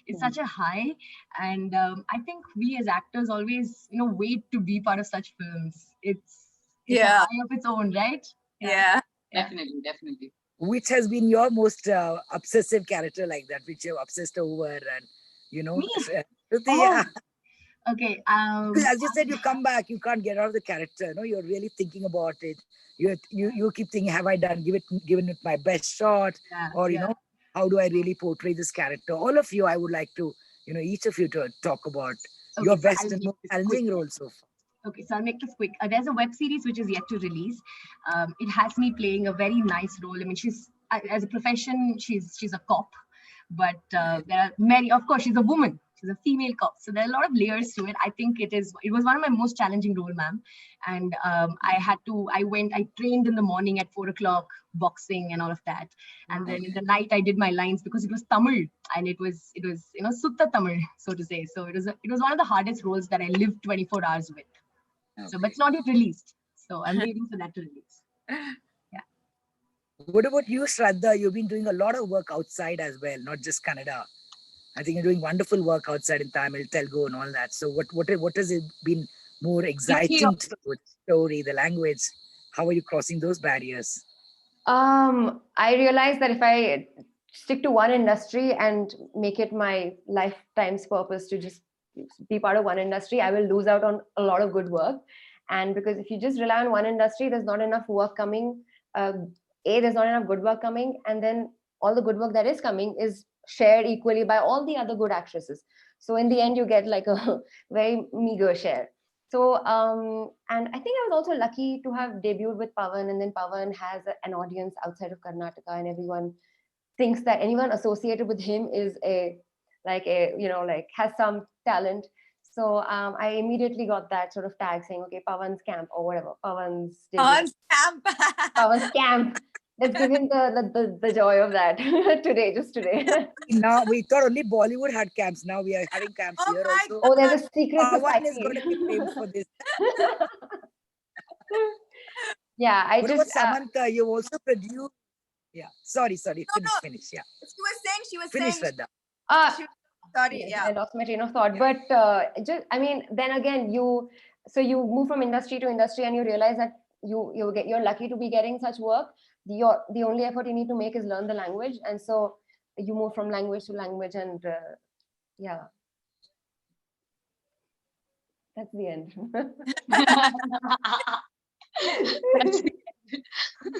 It's such a high. And I think we as actors always, you know, wait to be part of such films. It's a Yeah. high of its own, right? Yeah. Definitely, definitely. which has been your most obsessive character like that, which you're obsessed over, and you know, Me? Shruti, Oh, yeah. Okay. As you said, you come back, you can't get out of the character. No, you're really thinking about it. You keep thinking, have I given it my best shot, yeah, or you yeah. know, how do I really portray this character? All of you, I would like to, you know, each of you to talk about your Okay, so best I'll and make most this challenging quick. role so far. Okay, so I'll make this quick. There's a web series which is yet to release. It has me playing a very nice role. I mean, she's as a profession, she's a cop, but there are many. Of course, she's a woman. She's a female cop. So there are a lot of layers to it. I think it was one of my most challenging role, ma'am. And I trained in the morning at 4 o'clock, boxing and all of that. And then in the night I did my lines because it was Tamil and it was you know Sutta Tamil, so to say. So it was one of the hardest roles that I lived 24 hours with. So, but it's not yet released. So I'm waiting for that to release. What about you, Shraddha? You've been doing a lot of work outside as well, not just Kannada. I think you're doing wonderful work outside in Tamil, Telugu, and all that. So, what has it been more exciting to you? The story, the language? How are you crossing those barriers? I realized that if I stick to one industry and make it my lifetime's purpose to just be part of one industry, I will lose out on a lot of good work. And because if you just rely on one industry, there's not enough work coming. There's not enough good work coming, and then all the good work that is coming is shared equally by all the other good actresses. So in the end, you get like a very meager share. So and I think I was also lucky to have debuted with Pawan, and then Pawan has an audience outside of Karnataka, and everyone thinks that anyone associated with him is has some talent. So I immediately got that sort of tag saying, okay, Pawan's camp or whatever, Pawan's Camp. Pawan's camp. Let's give him the joy of that just today. Now we thought only Bollywood had camps. Now we are having camps Oh here my also. Oh, there's a secret Pawan is society. going to be famous for this. Yeah, I What just about Samantha? You also produced. Yeah. Sorry. Finish. Yeah. She was Finish, saying, Shraddha. sorry, yes, yeah. I lost my train of thought. Yeah. But then again, you move from industry to industry, and you realize that you're lucky to be getting such work. The only effort you need to make is learn the language, and so you move from language to language, and yeah, that's the end.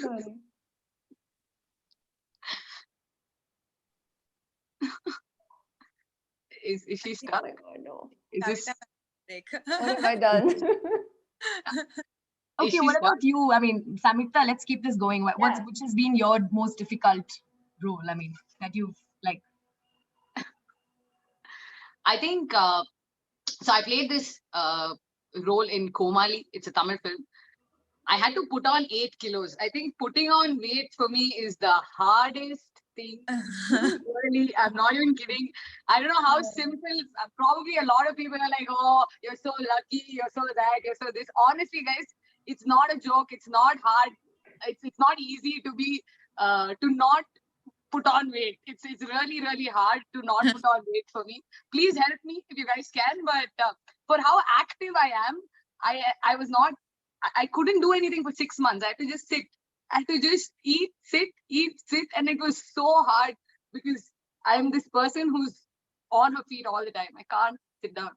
Sorry. Is she stuck? Oh my God, no. Is this What have I done? Okay, what about you? I mean, Samita, let's keep this going. Which has been your most difficult role? I mean, that you've like. I think so. I played this role in Komali. It's a Tamil film. I had to put on 8 kilos. I think putting on weight for me is the hardest thing. Really, I'm not even kidding. I don't know how simple. Probably a lot of people are like, "Oh, you're so lucky. You're so that. You're so this." Honestly, guys, it's not a joke. It's not hard. It's not easy to be to not put on weight. It's really, really hard to not put on weight for me. Please help me if you guys can. But for how active I am, I was not. I couldn't do anything for 6 months. I had to just sit. I had to just eat, sit, and it was so hard because I'm this person who's on her feet all the time. I can't sit down.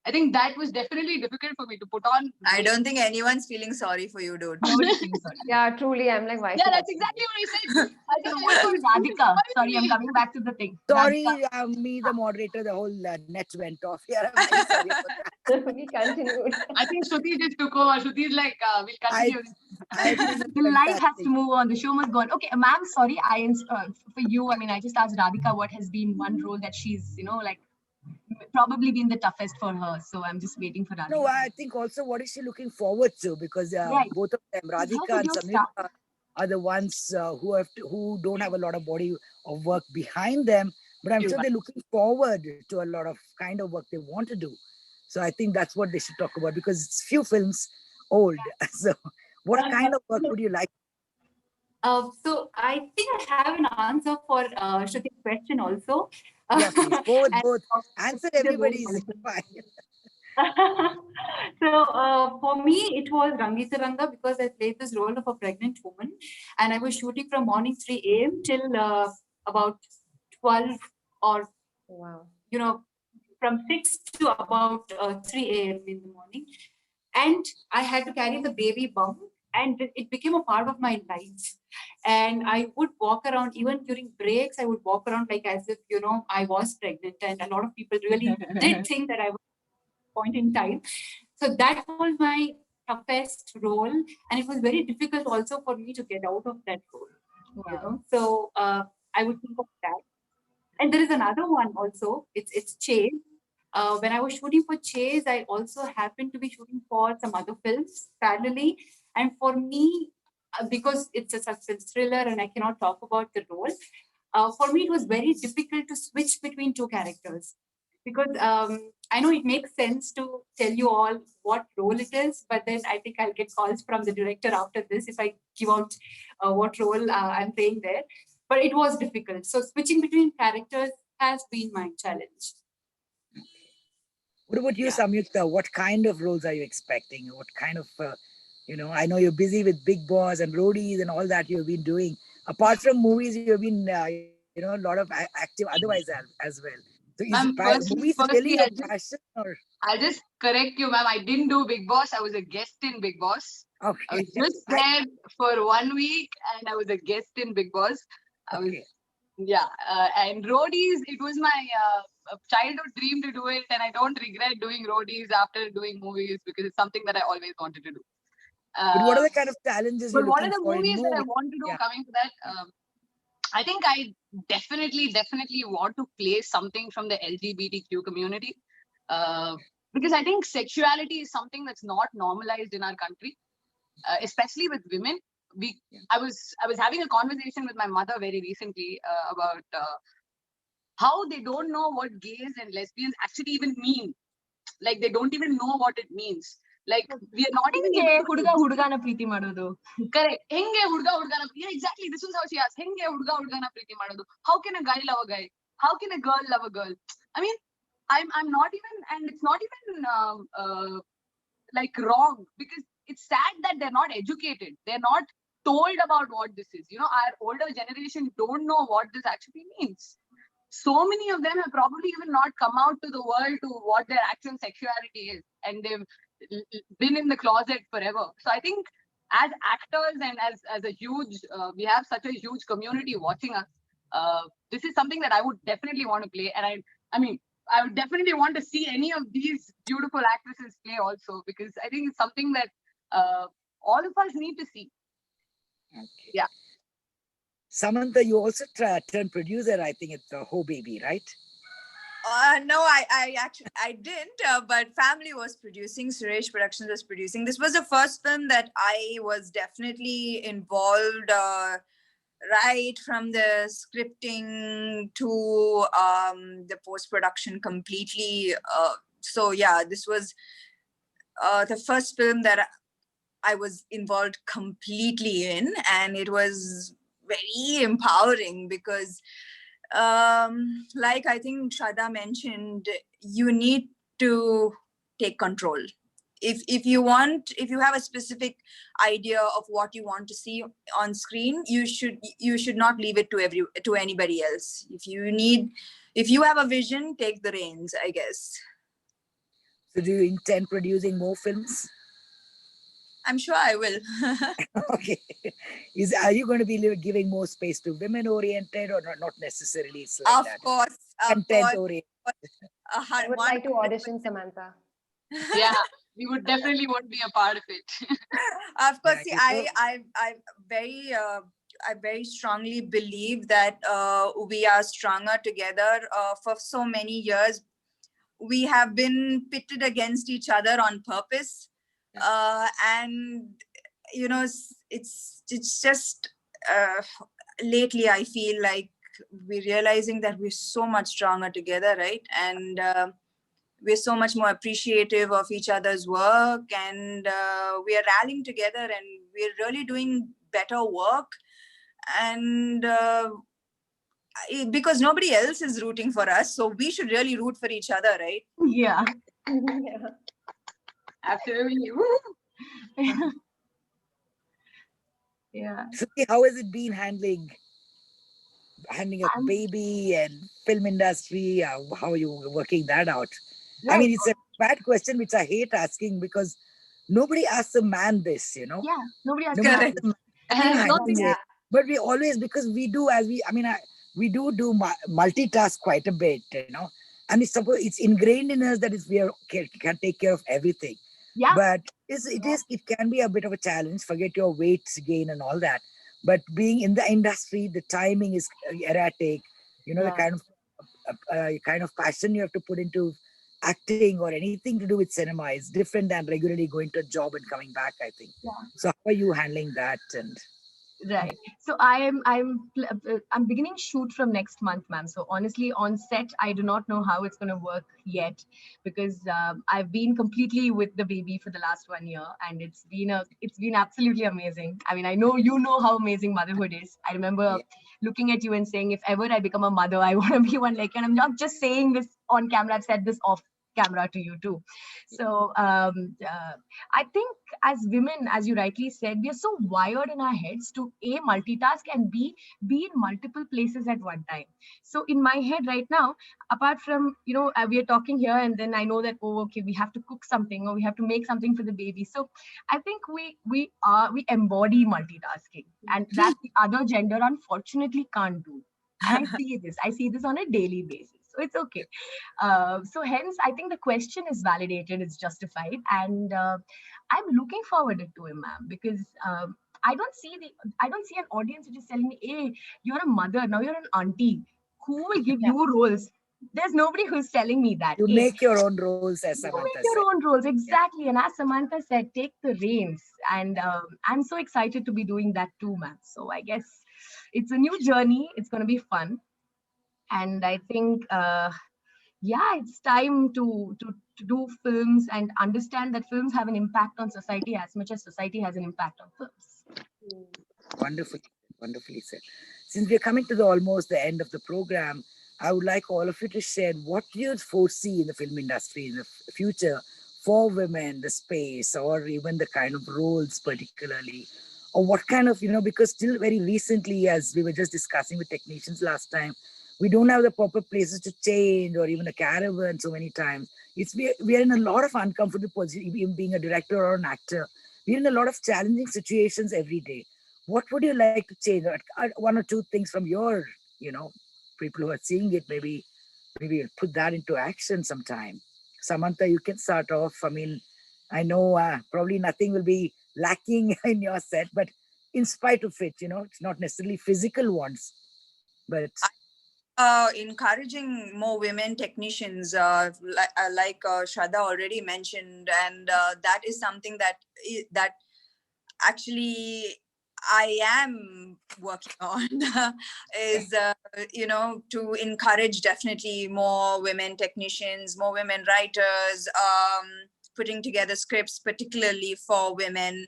I think that was definitely difficult for me to put on. I don't think anyone's feeling sorry for you, dude. Nobody feels sorry. Yeah, truly. I'm like, why? Yeah, that's exactly what I said. I So think what about Radhika? Sorry, I'm me. coming back to the thing. Sorry, Radhika, me, the moderator, the whole net went off here. I'm very sorry for that. We continued. I think Shruti just took over. Shruti is like, we'll continue. I think it's the life has fantastic. to move on. The show must go on. Okay, ma'am, sorry. For you, I mean, I just asked Radhika what has been one role that she's, like, probably been the toughest for her. So I'm just waiting for Radhika. No, I think also what is she looking forward to? Because Right. both of them, How Radhika could and you start? Samyukta, are the ones who don't have a lot of body of work behind them. But I'm True. sure they're looking forward to a lot of kind of work they want to do. So I think that's what they should talk about, because it's few films old. So what kind of work would you like? So I think I have an answer for Shruti's question also. Yeah, please. Both. And Answer the role everybody's also. fine. So for me, it was Rangita Ranga because I played this role of a pregnant woman, and I was shooting from morning 3 a.m. till about 12 or Wow. from 6 to about 3 a.m. in the morning. And I had to carry the baby bump, and it became a part of my life. And I would walk around, even during breaks, I would walk around like as if, I was pregnant. And a lot of people really did think that I was at a point in time. So that was my toughest role. And it was very difficult also for me to get out of that role. So I would think of that. And there is another one also. It's Chase. When I was shooting for Chase, I also happened to be shooting for some other films parallelly. And for me, because it's a suspense thriller and I cannot talk about the role, for me it was very difficult to switch between two characters. Because I know it makes sense to tell you all what role it is, but then I think I'll get calls from the director after this if I give out what role I'm playing there. But it was difficult. So switching between characters has been my challenge. What about you, Yeah. Samyukta? What kind of roles are you expecting? What kind of, I know you're busy with Big Boss and roadies and all that you've been doing. Apart from movies, you've been, a lot of active otherwise as well. So is Ma'am, movies firstly, really your passion? Or? I'll just correct you, ma'am. I didn't do Big Boss. I was a guest in Big Boss. Okay. I was just there for 1 week and I was a guest in Big Boss. And roadies, it was my childhood dream to do it, and I don't regret doing roadies after doing movies because it's something that I always wanted to do. But what are the kind of challenges you're But what looking are the for in movies that I movies? want to do? Yeah. Coming to that, I think I definitely want to play something from the LGBTQ community, because I think sexuality is something that's not normalized in our country, especially with women. I was having a conversation with my mother very recently about how they don't know what gays and lesbians actually even mean. Like they don't even know what it means. Like we are not even able to ಹುಡುಗನ ಪ್ರೀತಿ ಮಾಡೋದು. Correct. Henge hudga hudgana. Yeah, exactly. This was how she asked. Henge hudga hudgana preeti madodu. How can a guy love a guy? How can a girl love a girl? I mean, I'm not even, and it's not even like wrong, because it's sad that they're not educated. They're not told about what this is. Our older generation don't know what this actually means. So many of them have probably even not come out to the world to what their actual sexuality is, and they've been in the closet forever. So I think as actors and as a huge, we have such a huge community watching us. This is something that I would definitely want to play, and I mean, I would definitely want to see any of these beautiful actresses play also, because I think it's something that all of us need to see. Okay. Yeah. Samantha, you also turned producer, I think, at Ho Baby, right? No, I didn't, but family was producing. Suresh Productions was producing. This was the first film that I was definitely involved right from the scripting to the post-production completely. So yeah, this was the first film that I was involved completely in, and it was very empowering because like I think Shraddha mentioned, you need to take control. if you have a specific idea of what you want to see on screen, you should not leave it to anybody else. If you have a vision, take the reins, I guess. So do you intend producing more films? I'm sure I will. Okay. Are you going to be giving more space to women oriented, or not necessarily? It's like Of that. course. Content oriented. I would like to audition Samantha. Yeah, we would definitely want to be a part of it. Of course. Yeah, See, you I very strongly believe that we are stronger together. For so many years, we have been pitted against each other on purpose, and you know, it's just lately I feel like we're realizing that we're so much stronger together, right? And we're so much more appreciative of each other's work, and we are rallying together, and we're really doing better work. And because nobody else is rooting for us, so we should really root for each other, right? Yeah. Yeah. Absolutely. Yeah. So how has it been handling a baby and film industry? How are you working that out? I mean, it's a bad question which I hate asking, because nobody asks a man this, you know. Yeah, nobody has Nobody to asks a man. And not Yeah. Yeah. But we always, because we do, we do multitask quite a bit, you know. And it's ingrained in us that we can take care of everything. Yeah. But it can be a bit of a challenge. Forget your weight gain and all that. But being in the industry, the timing is erratic. You know, Yeah. the kind of passion you have to put into acting or anything to do with cinema is different than regularly going to a job and coming back, I think. Yeah. So how are you handling that? And Right. So I'm beginning shoot from next month, ma'am. So honestly, on set, I do not know how it's going to work yet, because I've been completely with the baby for the last 1 year, and it's been absolutely amazing. I mean, I know you know how amazing motherhood is. I remember looking at you and saying, if ever I become a mother, I want to be one like. And I'm not just saying this on camera. I've said this off camera to you too. So I think as women, as you rightly said, we are so wired in our heads to A, multitask, and B, be in multiple places at one time. So in my head right now, apart from, we are talking here, and then I know that, oh, okay, we have to cook something, or we have to make something for the baby. So I think we embody multitasking, and that the other gender unfortunately can't do. And I see this on a daily basis. So it's okay. So hence, I think the question is validated, it's justified. And I'm looking forward to it, ma'am, because I don't see an audience which is telling me, hey, you're a mother, now you're an auntie. Who will give you roles? There's nobody who's telling me that. you Hey, make your own roles, as you Samantha make your said. own roles, exactly. And as Samantha said, take the reins. And I'm so excited to be doing that too, ma'am. So I guess it's a new journey. It's going to be fun. And I think, it's time to do films and understand that films have an impact on society as much as society has an impact on films. Wonderfully said. Since we're coming to almost the end of the program, I would like all of you to share what you foresee in the film industry in the future for women, the space, or even the kind of roles particularly, or what kind of, because still very recently, as we were just discussing with technicians last time, we don't have the proper places to change, or even a caravan so many times. We are in a lot of uncomfortable positions, even being a director or an actor. We're in a lot of challenging situations every day. What would you like to change? One or two things from your, people who are seeing it, maybe we'll put that into action sometime. Samantha, you can start off. I mean, I know probably nothing will be lacking in your set, but in spite of it, it's not necessarily physical ones, but encouraging more women technicians, like Shraddha already mentioned, and that is something that actually I am working on is to encourage definitely more women technicians, more women writers, putting together scripts particularly for women,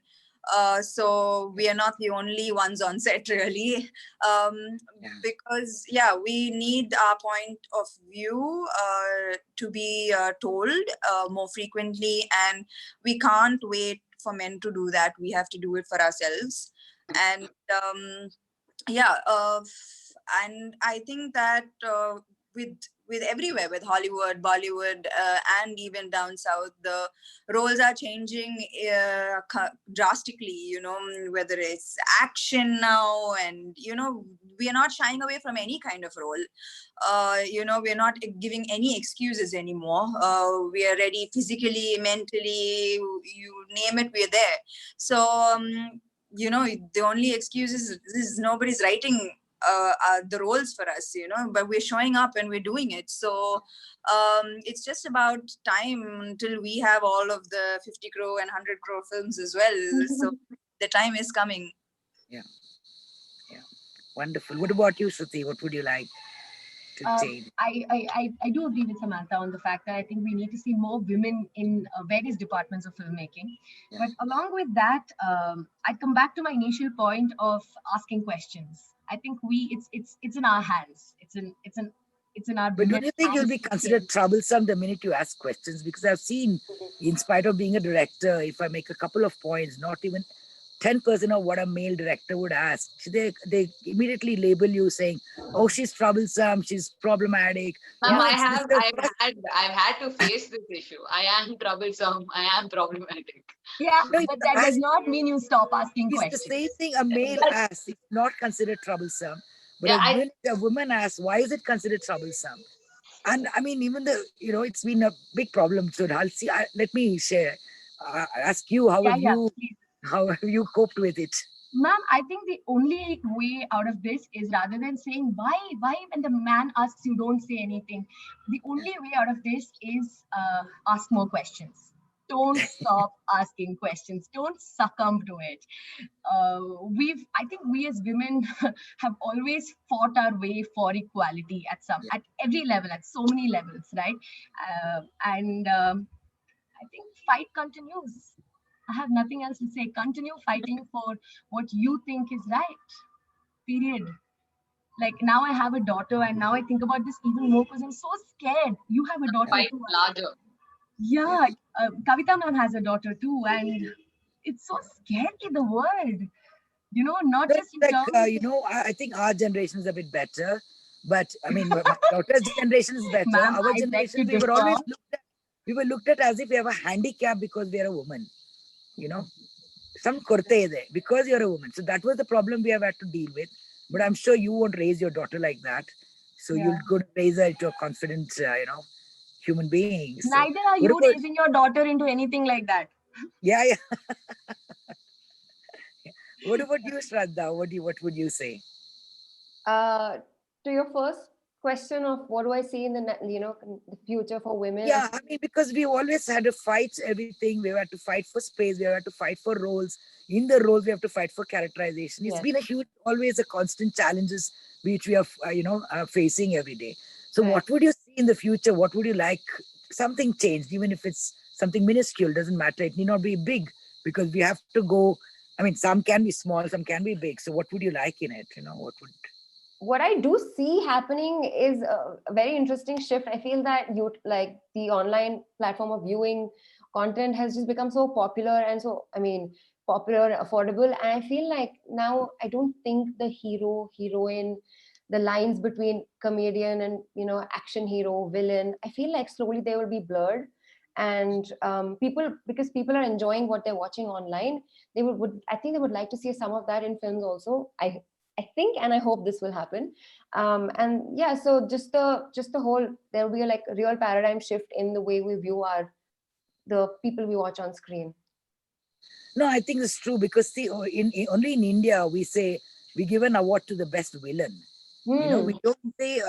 So we are not the only ones on set, really. Because we need our point of view to be told more frequently, and we can't wait for men to do that. We have to do it for ourselves. And and I think that with everywhere, with Hollywood, Bollywood, and even down south, the roles are changing drastically. Whether it's action now, and we are not shying away from any kind of role. We're not giving any excuses anymore. We are ready physically, mentally, you name it, we're there. So the only excuse is nobody's writing the roles for us, but we're showing up and we're doing it. So it's just about time until we have all of the 50 crore and 100 crore films as well. So the time is coming. Yeah. Wonderful. What about you, Shruti? What would you like to change? I do agree with Samantha on the fact that I think we need to see more women in various departments of filmmaking. Yeah. But along with that, I come back to my initial point of asking questions. I think it's in our hands. It's in our. But don't you think you'll be considered troublesome the minute you ask questions? Because I've seen, in spite of being a director, if I make a couple of points, not even 10% of what a male director would ask, they immediately label you saying, "Oh, she's troublesome, she's problematic." I've had to face this issue. I am troublesome. I am problematic. Yeah, but that does not mean you stop asking questions. It's the same thing a male asks. It's not considered troublesome. But a woman asks, why is it considered troublesome? And I mean, even it's been a big problem. So let me share. Ask you, how have you coped with it? Ma'am, I think the only way out of this is, rather than saying why when the man asks you don't say anything, the only way out of this is ask more questions. Don't stop asking questions. Don't succumb to it. I think we as women have always fought our way for equality at every level, at so many levels, right? I think fight continues. I have nothing else to say. Continue fighting for what you think is right. Period. Like, now I have a daughter, and now I think about this even more because I'm so scared. You have a daughter. Fight larger. Yeah, Kavita ma'am has a daughter too, and it's so scary, the world. Not just in terms I think our generation is a bit better, but I mean, my daughter's generation is better. Our generation, we were looked at as if we have a handicap because we are a woman. Some kurte there because you're a woman. So that was the problem we have had to deal with. But I'm sure you won't raise your daughter like that. So you'll go to raise her into a confident, human being. So neither are you raising your daughter into anything like that. Yeah. What about you, Shraddha? What would you say? To your first question of what do I see in the future for women? Yeah, I mean, because we always had to fight everything. We had to fight for space. We had to fight for roles. In the roles, we have to fight for characterization. It's been always a constant challenges which we are, facing every day. So what would you see in the future? What would you like? Something changed, even if it's something minuscule, doesn't matter. It need not be big because we have to go. I mean, some can be small, some can be big. So what would you like in it? What I do see happening is a very interesting shift. I feel that the online platform of viewing content has just become so popular and popular and affordable. And I feel like now I don't think the hero, heroine, the lines between comedian and action hero, villain, I feel like slowly they will be blurred. And because people are enjoying what they're watching online, I think they would like to see some of that in films also. I think, and I hope this will happen. So just the whole, there will be a real paradigm shift in the way we view the people we watch on screen. No, I think it's true because only in India we say we give an award to the best villain. We don't say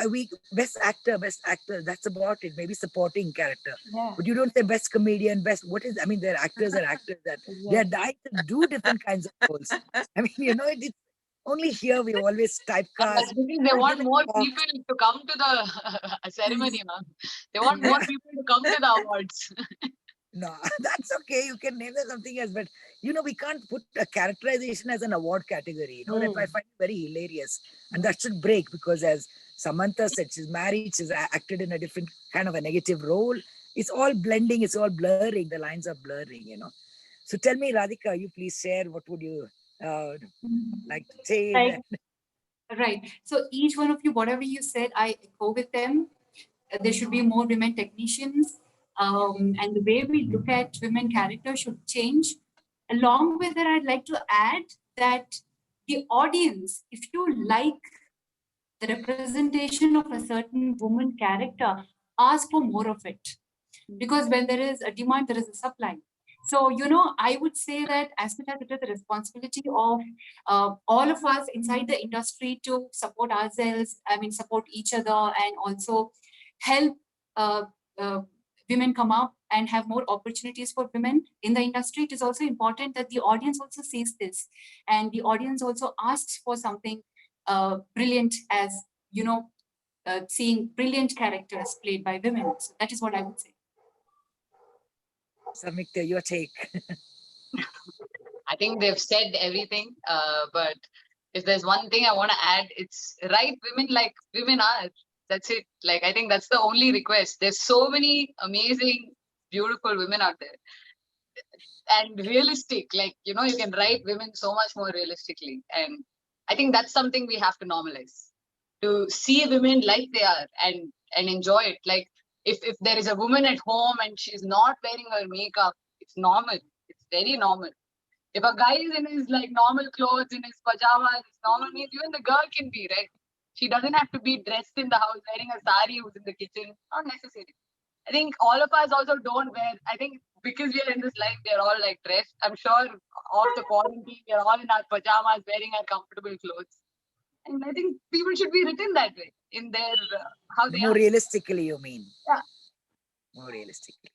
best actor. That's about it. Maybe supporting character. Yeah. But you don't say best comedian, their actors are actors that they are dying to do different kinds of roles. I mean, it's only here we always typecast. They want more people to come to the ceremony, ma'am. They want more people to come to the awards. No, that's okay. You can name them something else, but we can't put a characterization as an award category. That I find very hilarious, and that should break, because as Samantha said, she's married, she's acted in a different kind of a negative role. It's all blending, it's all blurring. The lines are blurring. So tell me, Radhika, you please share, what would you like to say? Right. Right. So each one of you, whatever you said, I echo with them. There should be more women technicians, and the way we look at women characters should change. Along with that, I'd like to add that the audience, if you like the representation of a certain woman character, ask for more of it. Because when there is a demand, there is a supply. So, I would say that as much as it is the responsibility of all of us inside the industry to support ourselves, support each other, and also help women come up and have more opportunities for women in the industry, it is also important that the audience also sees this, and the audience also asks for something brilliant, as seeing brilliant characters played by women. So that is what I would say. Samyukta, your take. I think they've said everything. But if there's one thing I want to add, it's write women like women are. That's it. Like, I think that's the only request. There's so many amazing, beautiful women out there. And realistic, like, you can write women so much more realistically. And I think that's something we have to normalize. To see women like they are and enjoy it. Like, if there is a woman at home and she's not wearing her makeup, it's normal. It's very normal. If a guy is in his like normal clothes, in his pajamas, it's normal means even the girl can be, right? She doesn't have to be dressed in the house wearing a sari who's in the kitchen. Not necessary. I think all of us also don't wear, I think because we are in this life, we are all like dressed. I'm sure of the quarantine, we are all in our pajamas wearing our comfortable clothes. And I think people should be written that way in their, how they more are. Realistically, you mean? Yeah. More realistically.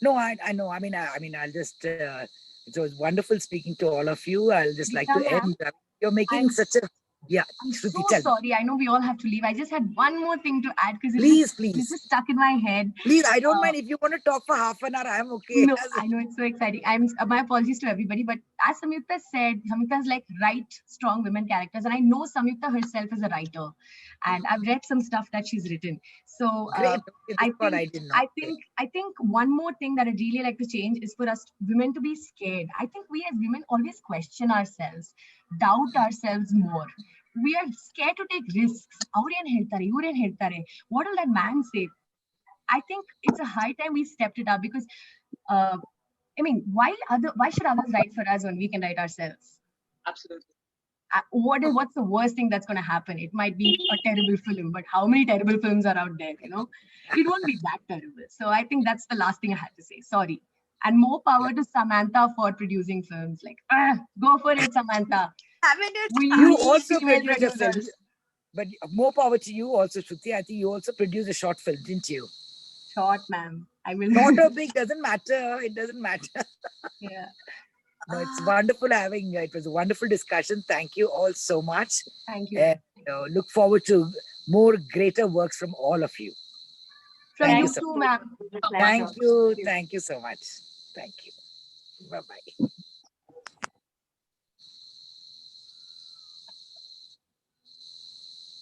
No, I know. I'll just, it was wonderful speaking to all of you. I'll just like to end. You're making such a, I'm Shruti, so tell me. sorry. I know we all have to leave. I just had one more thing to add because Please. it's just stuck in my head. Please, I don't mind if you want to talk for half an hour. I'm okay. No, I know it's so exciting. My apologies to everybody, but as Samyukta said, Samyukta's like write strong women characters, and I know Samyukta herself is a writer, and I've read some stuff that she's written. So Great. I think one more thing that I'd really like to change is for us women to be scared. I think we as women always question ourselves, doubt ourselves more. We are scared to take risks. What will that man say? I think it's a high time we stepped it up because, why should others write for us when we can write ourselves? Absolutely. What's the worst thing that's going to happen? It might be a terrible film, but how many terrible films are out there? It won't be that terrible. So I think that's the last thing I had to say. Sorry. And more power to Samantha for producing films. Like, go for it, Samantha. You also produced a film, but more power to you also, Shruti. I think you also produced a short film, didn't you? Short, ma'am. I will. Not a big, doesn't matter. It doesn't matter. Yeah. No, it's wonderful having. It was a wonderful discussion. Thank you all so much. Thank you. And, look forward to more greater works from all of you. From you too, ma'am. Thank you. Thank you so much. Thank you. Bye-bye.